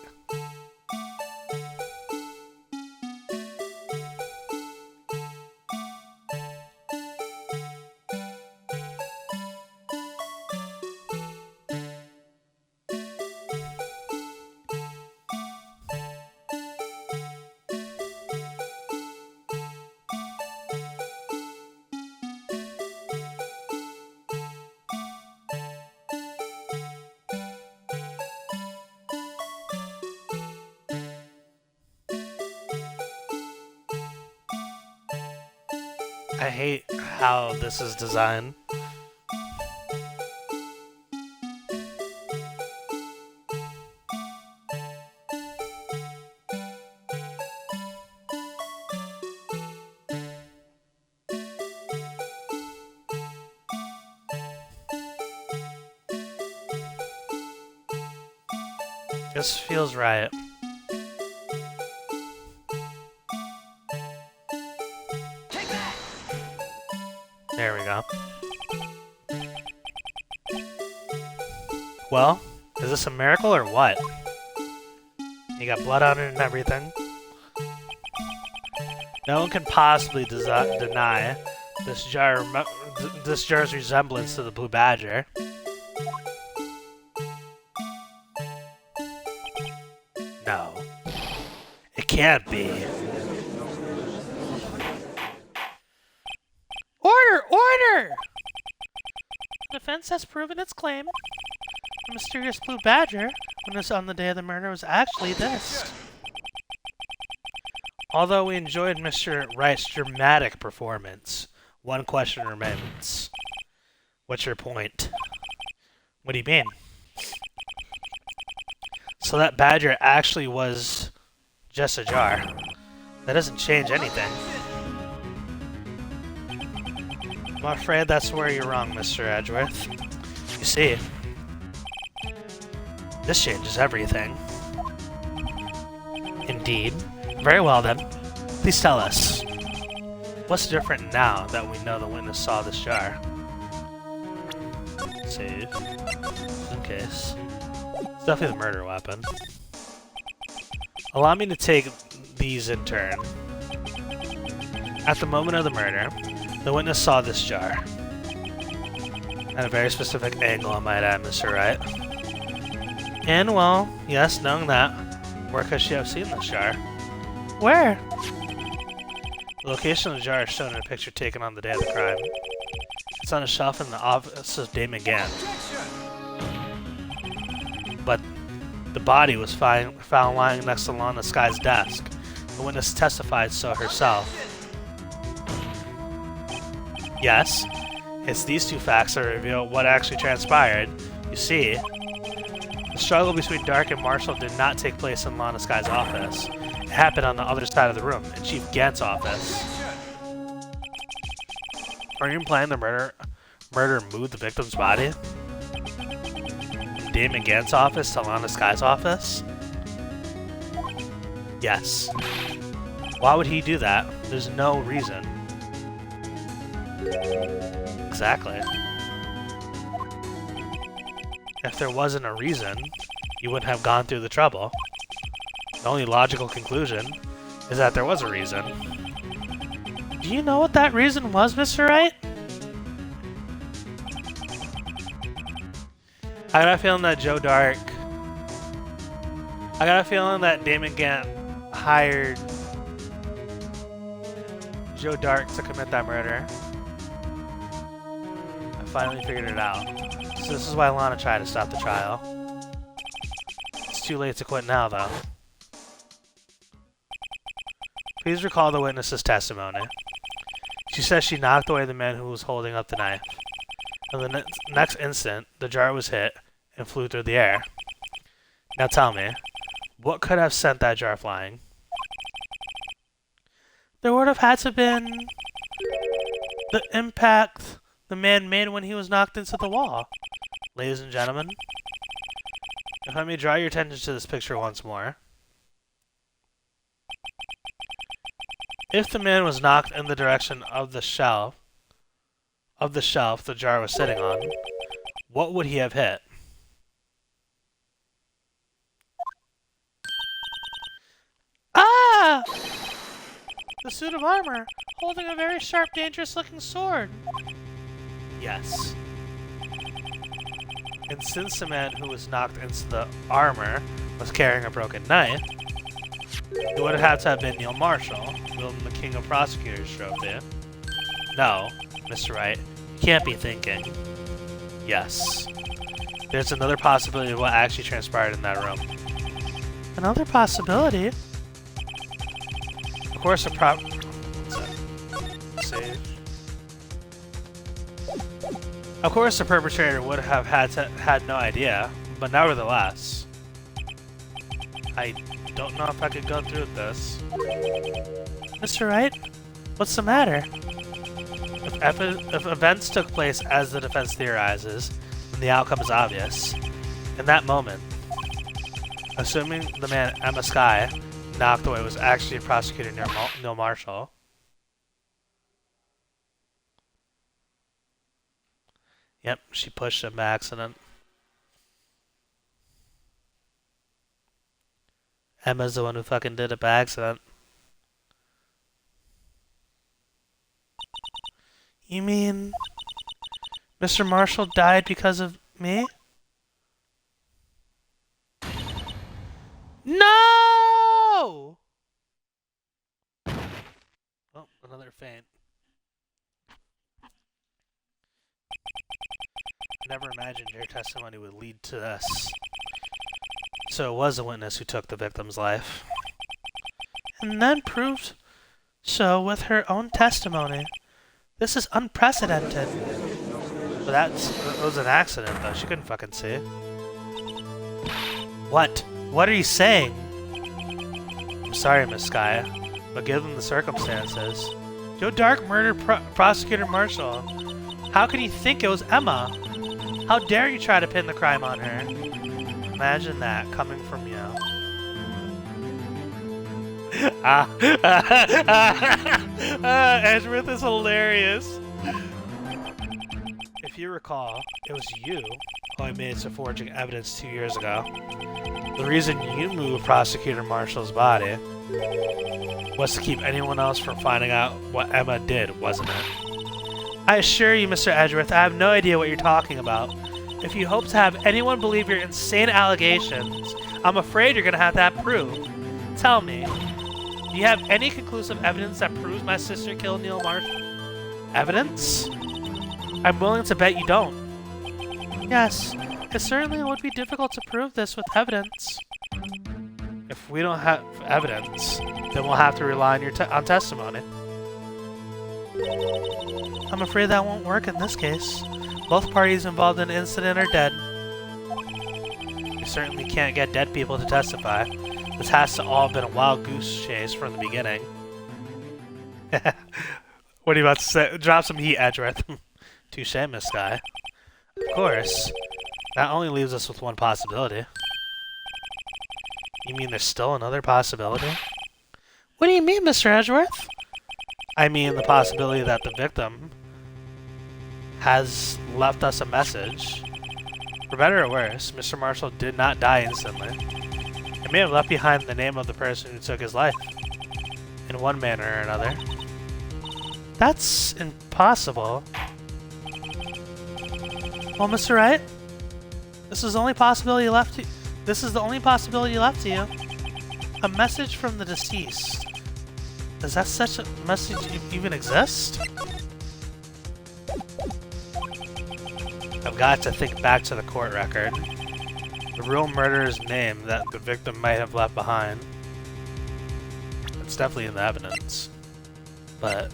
Speaker 3: I hate how this is designed. This feels right. There we go. Well, is this a miracle or what? You got blood on it and everything. No one can possibly deny this jar's resemblance to the Blue Badger. No, it can't be. Order! Order! The defense has proven its claim. The mysterious Blue Badger, when it was on the day of the murder, was actually this. Although we enjoyed Mr. Wright's dramatic performance, one question remains. What's your point? What do you mean? So that Badger actually was just a jar. That doesn't change anything. I'm afraid that's where you're wrong, Mr. Edgeworth. You see, this changes everything. Indeed. Very well then. Please tell us. What's different now that we know the witness saw this jar? Save. In case. It's definitely the murder weapon. Allow me to take these in turn. At the moment of the murder, the witness saw this jar. At a very specific angle, I might add, Mr. Wright. And, well, yes, knowing that, where could she have seen this jar? Where? The location of the jar is shown in a picture taken on the day of the crime. It's on a shelf in the office of Damon Gann. But the body was found lying next to Lana Sky's desk. The witness testified so herself. Yes, it's these two facts that reveal what actually transpired. You see, the struggle between Dark and Marshall did not take place in Lana Sky's office. It happened on the other side of the room, in Chief Gant's office. Are you implying the murder moved the victim's body from Damon Gant's office to Lana Sky's office? Yes. Why would he do that? There's no reason. Exactly. If there wasn't a reason, you wouldn't have gone through the trouble. The only logical conclusion is that there was a reason. Do you know what that reason was, Mr. Wright? I got a feeling that I got a feeling that Damon Gant hired Joe Dark to commit that murder. I finally figured it out. So this is why Lana tried to stop the trial. It's too late to quit now, though. Please recall the witness's testimony. She says she knocked away the man who was holding up the knife. In the next instant, the jar was hit and flew through the air. Now tell me,
Speaker 2: What could have sent that jar flying?
Speaker 3: There would have had to been the impact the man made when he was knocked into the wall.
Speaker 2: Ladies and gentlemen, if let me draw your attention to this picture once more. If the man was knocked in the direction of the shelf the jar was sitting on, what would he have hit?
Speaker 3: Ah! The suit of armor, holding a very sharp, dangerous-looking sword.
Speaker 2: Yes. And since the man who was knocked into the armor was carrying a broken knife, it would have to have been Neil Marshall, wielding the King of Prosecutors trophy. No, Mr. Wright, you can't be thinking. Yes. There's another possibility of what actually transpired in that room.
Speaker 3: Another possibility?
Speaker 2: Of course, Of course, the perpetrator would have had no idea, but nevertheless, I don't know if I could go through with this.
Speaker 3: Mr. Wright, what's the matter?
Speaker 2: If events took place as the defense theorizes, then the outcome is obvious. In that moment, assuming the man Emma Skye knocked away was actually Prosecutor Neil Marshall. Yep, she pushed him by accident. Emma's the one who fucking did it by accident.
Speaker 3: You mean Mr. Marshall died because of me? No!
Speaker 2: Oh, another feint. I never imagined your testimony would lead to this. So it was a witness who took the victim's life.
Speaker 3: And then proved so with her own testimony. This is unprecedented.
Speaker 2: But it was an accident, though. She couldn't fucking see.
Speaker 3: What? What are you saying?
Speaker 2: I'm sorry, Miss Skye, but given the circumstances...
Speaker 3: Joe Dark murdered Prosecutor Marshall. How could you think it was Emma? How dare you try to pin the crime on her?
Speaker 2: Imagine that coming from you.
Speaker 3: Edgeworth is hilarious.
Speaker 2: If you recall, it was you who admitted to forging evidence 2 years ago. The reason you moved Prosecutor Marshall's body was to keep anyone else from finding out what Emma did, wasn't it?
Speaker 3: I assure you, Mr. Edgeworth, I have no idea what you're talking about. If you hope to have anyone believe your insane allegations, I'm afraid you're going to have that proved. Tell me, do you have any conclusive evidence that proves my sister killed Neil Marshall?
Speaker 2: Evidence?
Speaker 3: I'm willing to bet you don't. Yes, it certainly would be difficult to prove this with evidence.
Speaker 2: If we don't have evidence, then we'll have to rely on testimony.
Speaker 3: I'm afraid that won't work in this case. Both parties involved in the incident are dead.
Speaker 2: We certainly can't get dead people to testify. This has to all have been a wild goose chase from the beginning. What are you about to say? Drop some heat, Edgeworth. Touche, Miss Skye. Of course. That only leaves us with one possibility. You mean there's still another possibility?
Speaker 3: What do you mean, Mr. Edgeworth?
Speaker 2: I mean the possibility that the victim has left us a message. For better or worse, Mr. Marshall did not die instantly. He may have left behind the name of the person who took his life, in one manner or another.
Speaker 3: That's impossible. Well, Mr. Wright, this is the only possibility left to you. A message from the deceased. Does that such a message even exist?
Speaker 2: I've got to think back to the court record. The real murderer's name that the victim might have left behind. It's definitely in the evidence. But...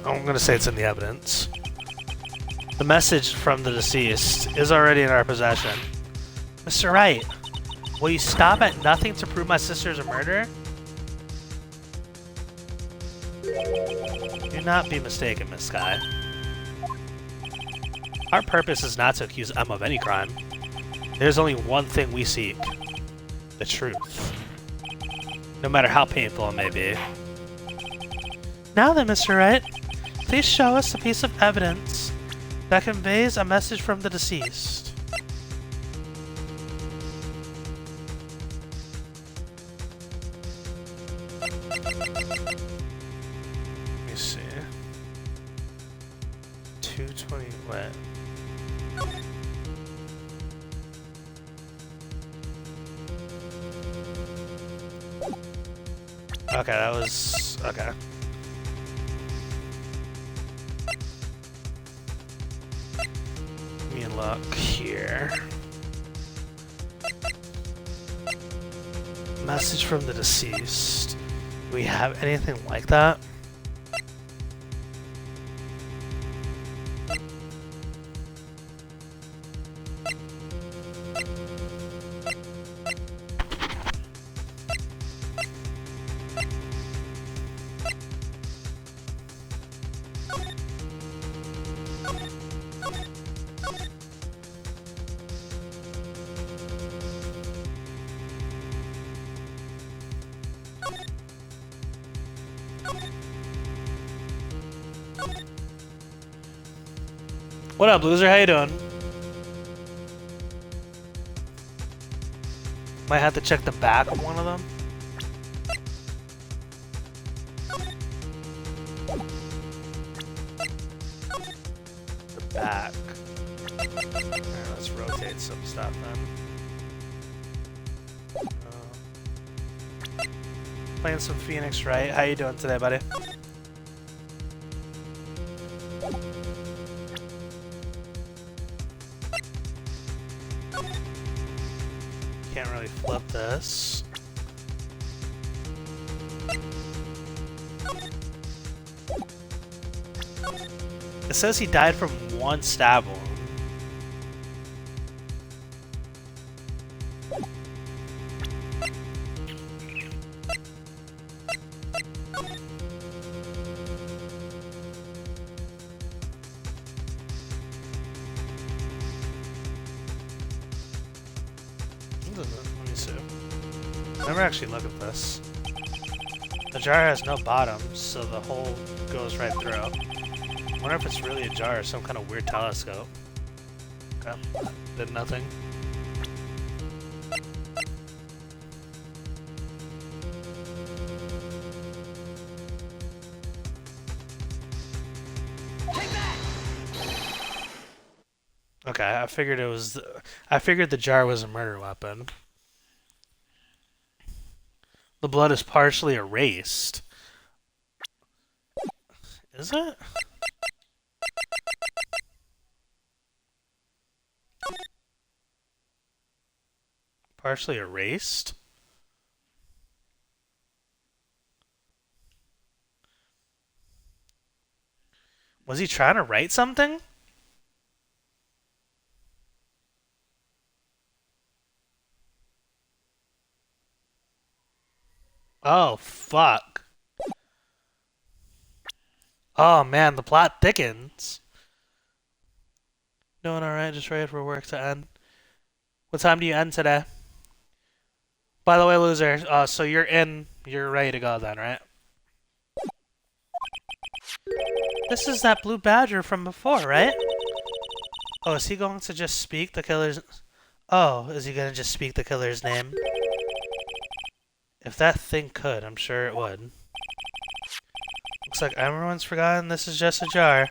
Speaker 2: I'm gonna say it's in the evidence. The message from the deceased is already in our possession. Mr. Wright, will you stop at nothing to prove my sister's a murderer? Do not be mistaken, Miss Sky. Our purpose is not to accuse Emma of any crime. There's only one thing we seek. The truth. No matter how painful it may be.
Speaker 3: Now then, Mr. Wright, please show us a piece of evidence that conveys a message from the deceased.
Speaker 2: Let me see. 220 what? Okay, that was... okay. Let me look here. Message from the deceased. Do we have anything like that? What up, loser? How you doing? Might have to check the back of one of them. The back. Alright, let's rotate some stuff then. Playing some Phoenix Wright. How you doing today, buddy? Can't really flip this. It says he died from one stab wound. Let me see. Never actually look at this. The jar has no bottom, so the hole goes right through. I wonder if it's really a jar or some kind of weird telescope. Okay. Did nothing. Okay, I figured it was. I figured the jar was a murder weapon. The blood is partially erased. Is it? Partially erased? Was he trying to write something? Oh, fuck. Oh, man, the plot thickens. Doing alright, just ready for work to end. What time do you end today? By the way, loser, so you're ready to go then, right?
Speaker 3: This is that blue badger from before, right? Oh, is he going to just speak the killer's... Oh, is he going to just speak the killer's name?
Speaker 2: If that thing could, I'm sure it would. Looks like everyone's forgotten this is just a jar.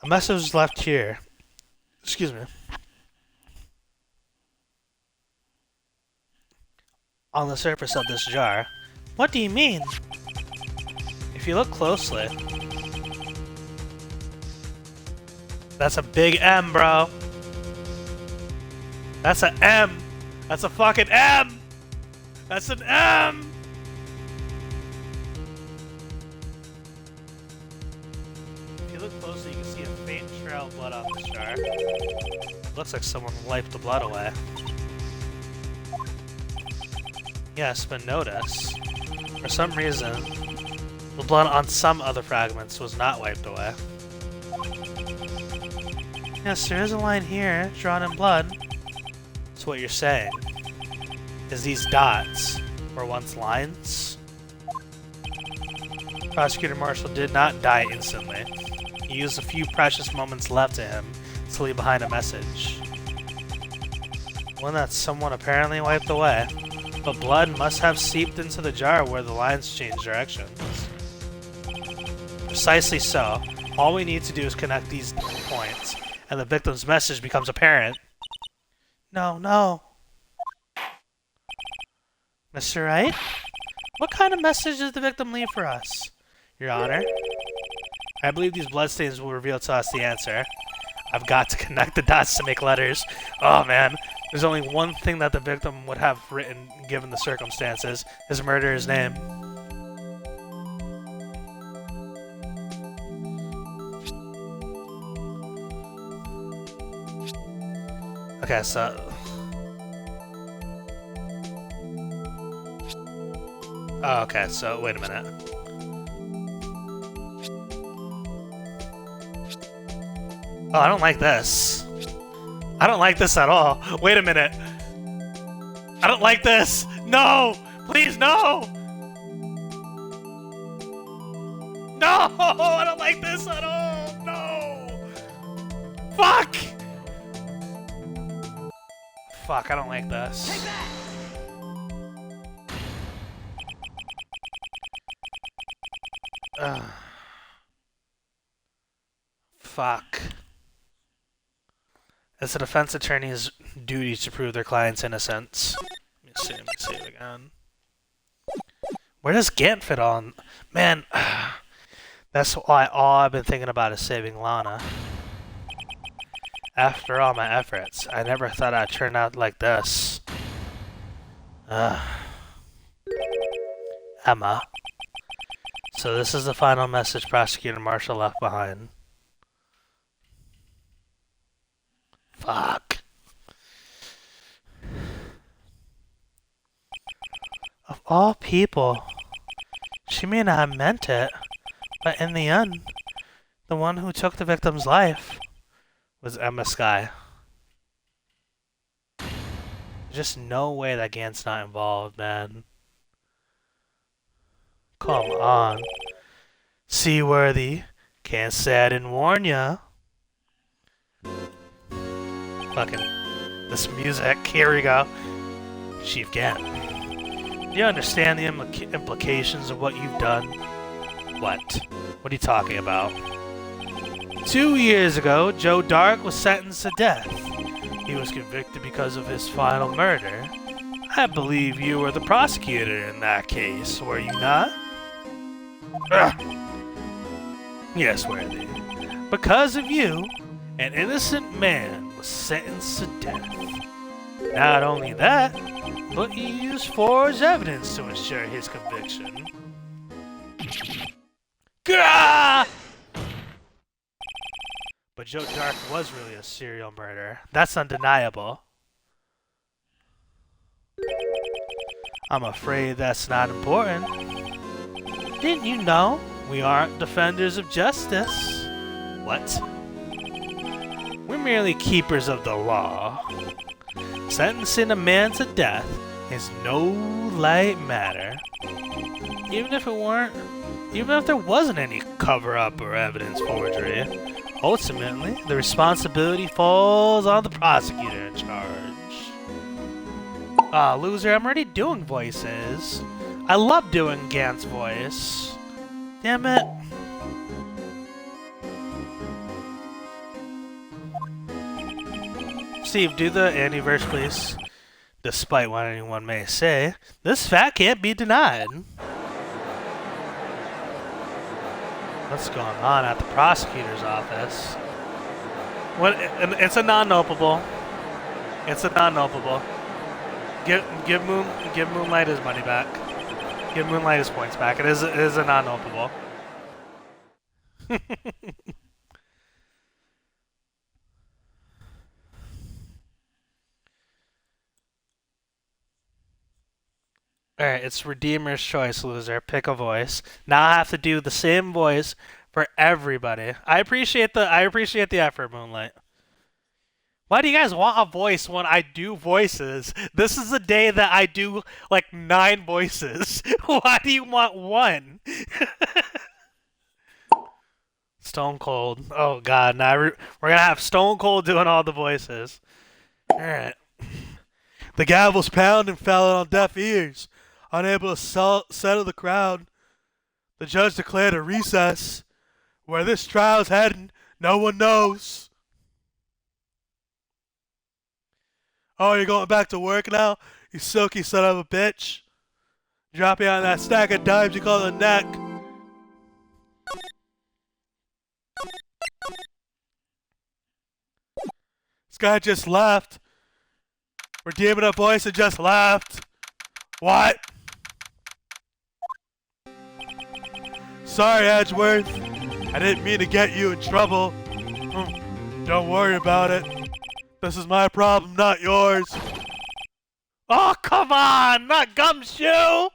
Speaker 2: A message was left here. Excuse me. On the surface of this jar.
Speaker 3: What do you mean?
Speaker 2: If you look closely, that's a big M, bro. That's an M. That's a fucking M. That's an M. If you look closely, you can see a faint trail of blood off the jar. Looks like someone wiped the blood away. Yes, but notice, for some reason, the blood on some other fragments was not wiped away.
Speaker 3: Yes, there is a line here, drawn in blood.
Speaker 2: So what you're saying is these dots were once lines? Prosecutor Marshall did not die instantly. He used the few precious moments left to him to leave behind a message. One that someone apparently wiped away. But blood must have seeped into the jar where the lines changed directions. Precisely so. All we need to do is connect these points, and the victim's message becomes apparent.
Speaker 3: No, no. Mr. Wright? What kind of message does the victim leave for us?
Speaker 2: Your Honor, I believe these bloodstains will reveal to us the answer. I've got to connect the dots to make letters. Oh man, there's only one thing that the victim would have written given the circumstances: his murderer's name. Okay, so... Oh, okay, so wait a minute. Oh, I don't like this. I don't like this at all. Wait a minute. I don't like this. No! Please, no! No! I don't like this at all! No! Fuck! Fuck, I don't like this. Take that! Fuck. It's a defense attorney's duty to prove their client's innocence. Let me see it again. Where does Gant fit on? Man, that's why all I've been thinking about is saving Lana. After all my efforts, I never thought I'd turn out like this. Emma. So this is the final message Prosecutor Marshall left behind. Fuck.
Speaker 3: Of all people, she may not have meant it, but in the end, the one who took the victim's life
Speaker 2: was Emma Skye. There's just no way that Gant's not involved, man. Come on. Seaworthy. Can't say I didn't warn ya. Fucking this music. Here we go. Chief Gant. Do you understand the implications of what you've done? What? What are you talking about? 2 years ago, Joe Dark was sentenced to death. He was convicted because of his final murder. I believe you were the prosecutor in that case, were you not? Yes, Worthy. Because of you, an innocent man was sentenced to death. Not only that, but you used forged evidence to ensure his conviction. Gah! But Joe Dark was really a serial murderer. That's undeniable. I'm afraid that's not important. Didn't you know we aren't defenders of justice? What? We're merely keepers of the law. Sentencing a man to death is no light matter. Even if there wasn't any cover-up or evidence forgery, ultimately, the responsibility falls on the prosecutor in charge. Ah, loser, I'm already doing voices. I love doing Gant's voice. Damn it. Steve, do the Andy verse, please. Despite what anyone may say, this fact can't be denied. What's going on at the prosecutor's office? What? It's a non-nopable. It's a non-nopable. Give Moonlight his money back. Give Moonlight his points back. It is a non-nopable. Alright, it's Redeemer's Choice, loser. Pick a voice. Now I have to do the same voice for everybody. I appreciate the effort, Moonlight. Why do you guys want a voice when I do voices? This is a day that I do like 9 voices. Why do you want one? Stone Cold. Oh god, now we're gonna have Stone Cold doing all the voices. Alright. The gavel's pounding fell on deaf ears. Unable to settle the crowd, the judge declared a recess. Where this trial's heading, no one knows. Oh, you're going back to work now? You silky son of a bitch. Drop you on that stack of dimes you call a neck. This guy just left. Redeeming a voice and just left. What? Sorry, Edgeworth. I didn't mean to get you in trouble. Don't worry about it. This is my problem, not yours. Oh, come on! Not Gumshoe!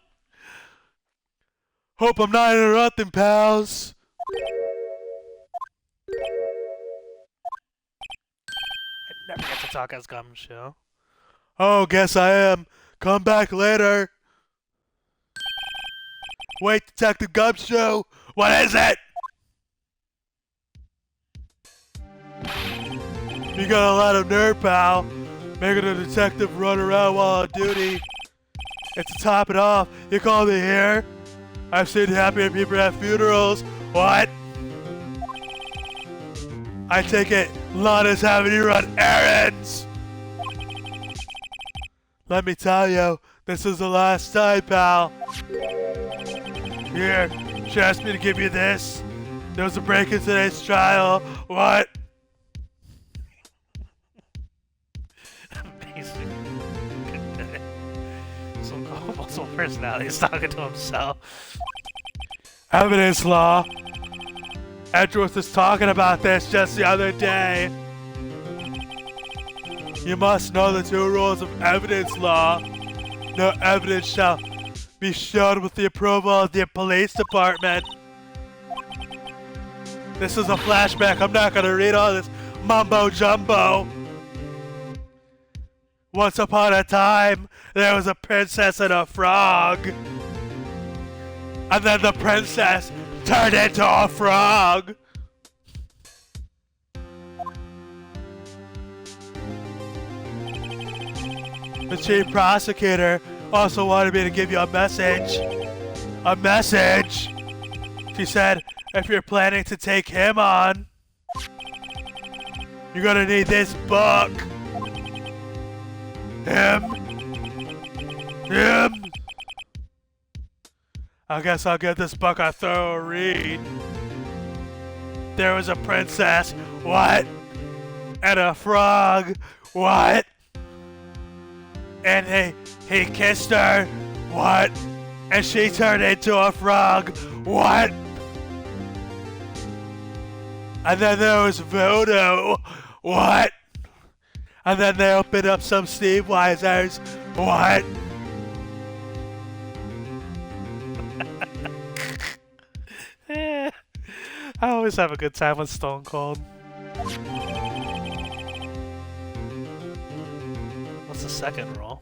Speaker 2: Hope I'm not interrupting, pals. I never get to talk as Gumshoe. Oh, guess I am. Come back later. Wait, Detective Gumshoe! What is it? You got a lot of nerve, pal. Making a detective run around while on duty. And to top it off, you call me here? I've seen happy people at funerals. What? I take it Lana's having you run errands. Let me tell you, this is the last time, pal. Here, she asked me to give you this. There was a break in today's trial. What? Amazing. Some multiple personalities talking to himself. Evidence law. Edgeworth was talking about this just the other day. You must know the 2 rules of evidence law. No evidence shall be shown with the approval of the police department. This is a flashback. I'm not gonna read all this mumbo jumbo. Once upon a time, there was a princess and a frog. And then the princess turned into a frog. The chief prosecutor also wanted me to give you a message. A message? She said, if you're planning to take him on, you're gonna need this book. Him. I guess I'll give this book a thorough read. There was a princess. What? And a frog. What? And he kissed her. What? And she turned into a frog. What? And then there was voodoo. What? And then they opened up some Steve Weisers. What? I always have a good time with Stone Cold. What's the second roll?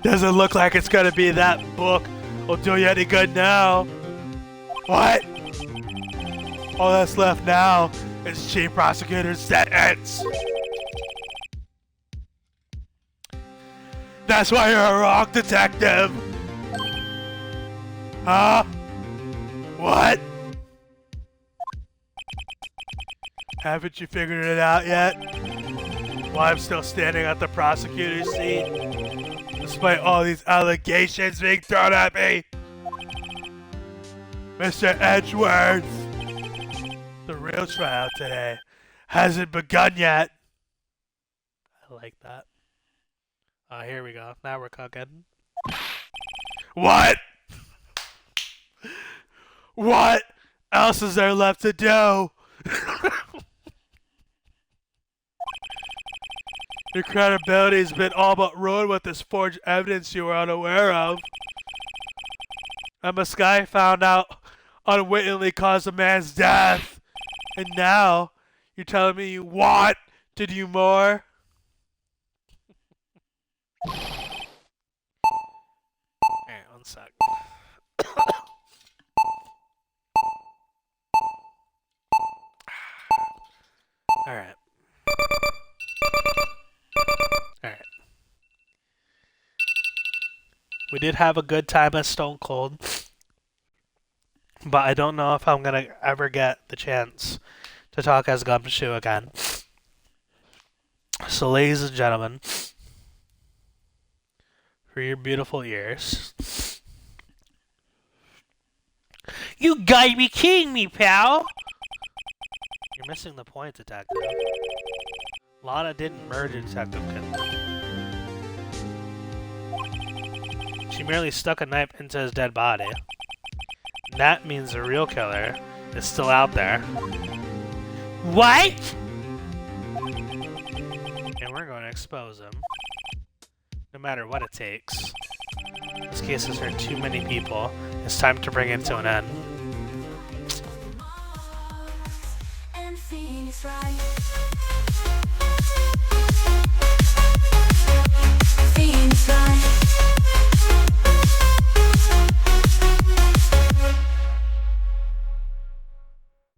Speaker 2: Doesn't look like it's gonna be that book. Will do you any good now. What? All that's left now is chief prosecutor's sentence. That's why you're a wrong detective. Huh? What? Haven't you figured it out yet? Why I'm still standing at the prosecutor's seat? Despite all these allegations being thrown at me?
Speaker 3: Mr. Edgeworth! The real trial today hasn't begun yet. I like that. Oh, here we go. Now we're cooking. What? What else is there left to do? Your credibility's been all but ruined with this forged evidence you were unaware of. Emma Sky found out unwittingly caused a man's death. And now, you're telling me you want to do more? Alright, one sec. Alright. Alright. We did have a good time at Stone Cold, but I don't know if I'm gonna ever get the chance to talk as Gumshoe again. So, ladies and gentlemen, for your beautiful ears. You gotta be kidding me, pal! You're missing the point, Detective. Lana didn't murder Detective Kinley. She merely stuck a knife into his dead body. That means the real killer is still out there. What? And we're going to expose him. No matter what it takes. This case has hurt too many people. It's time to bring it to an end.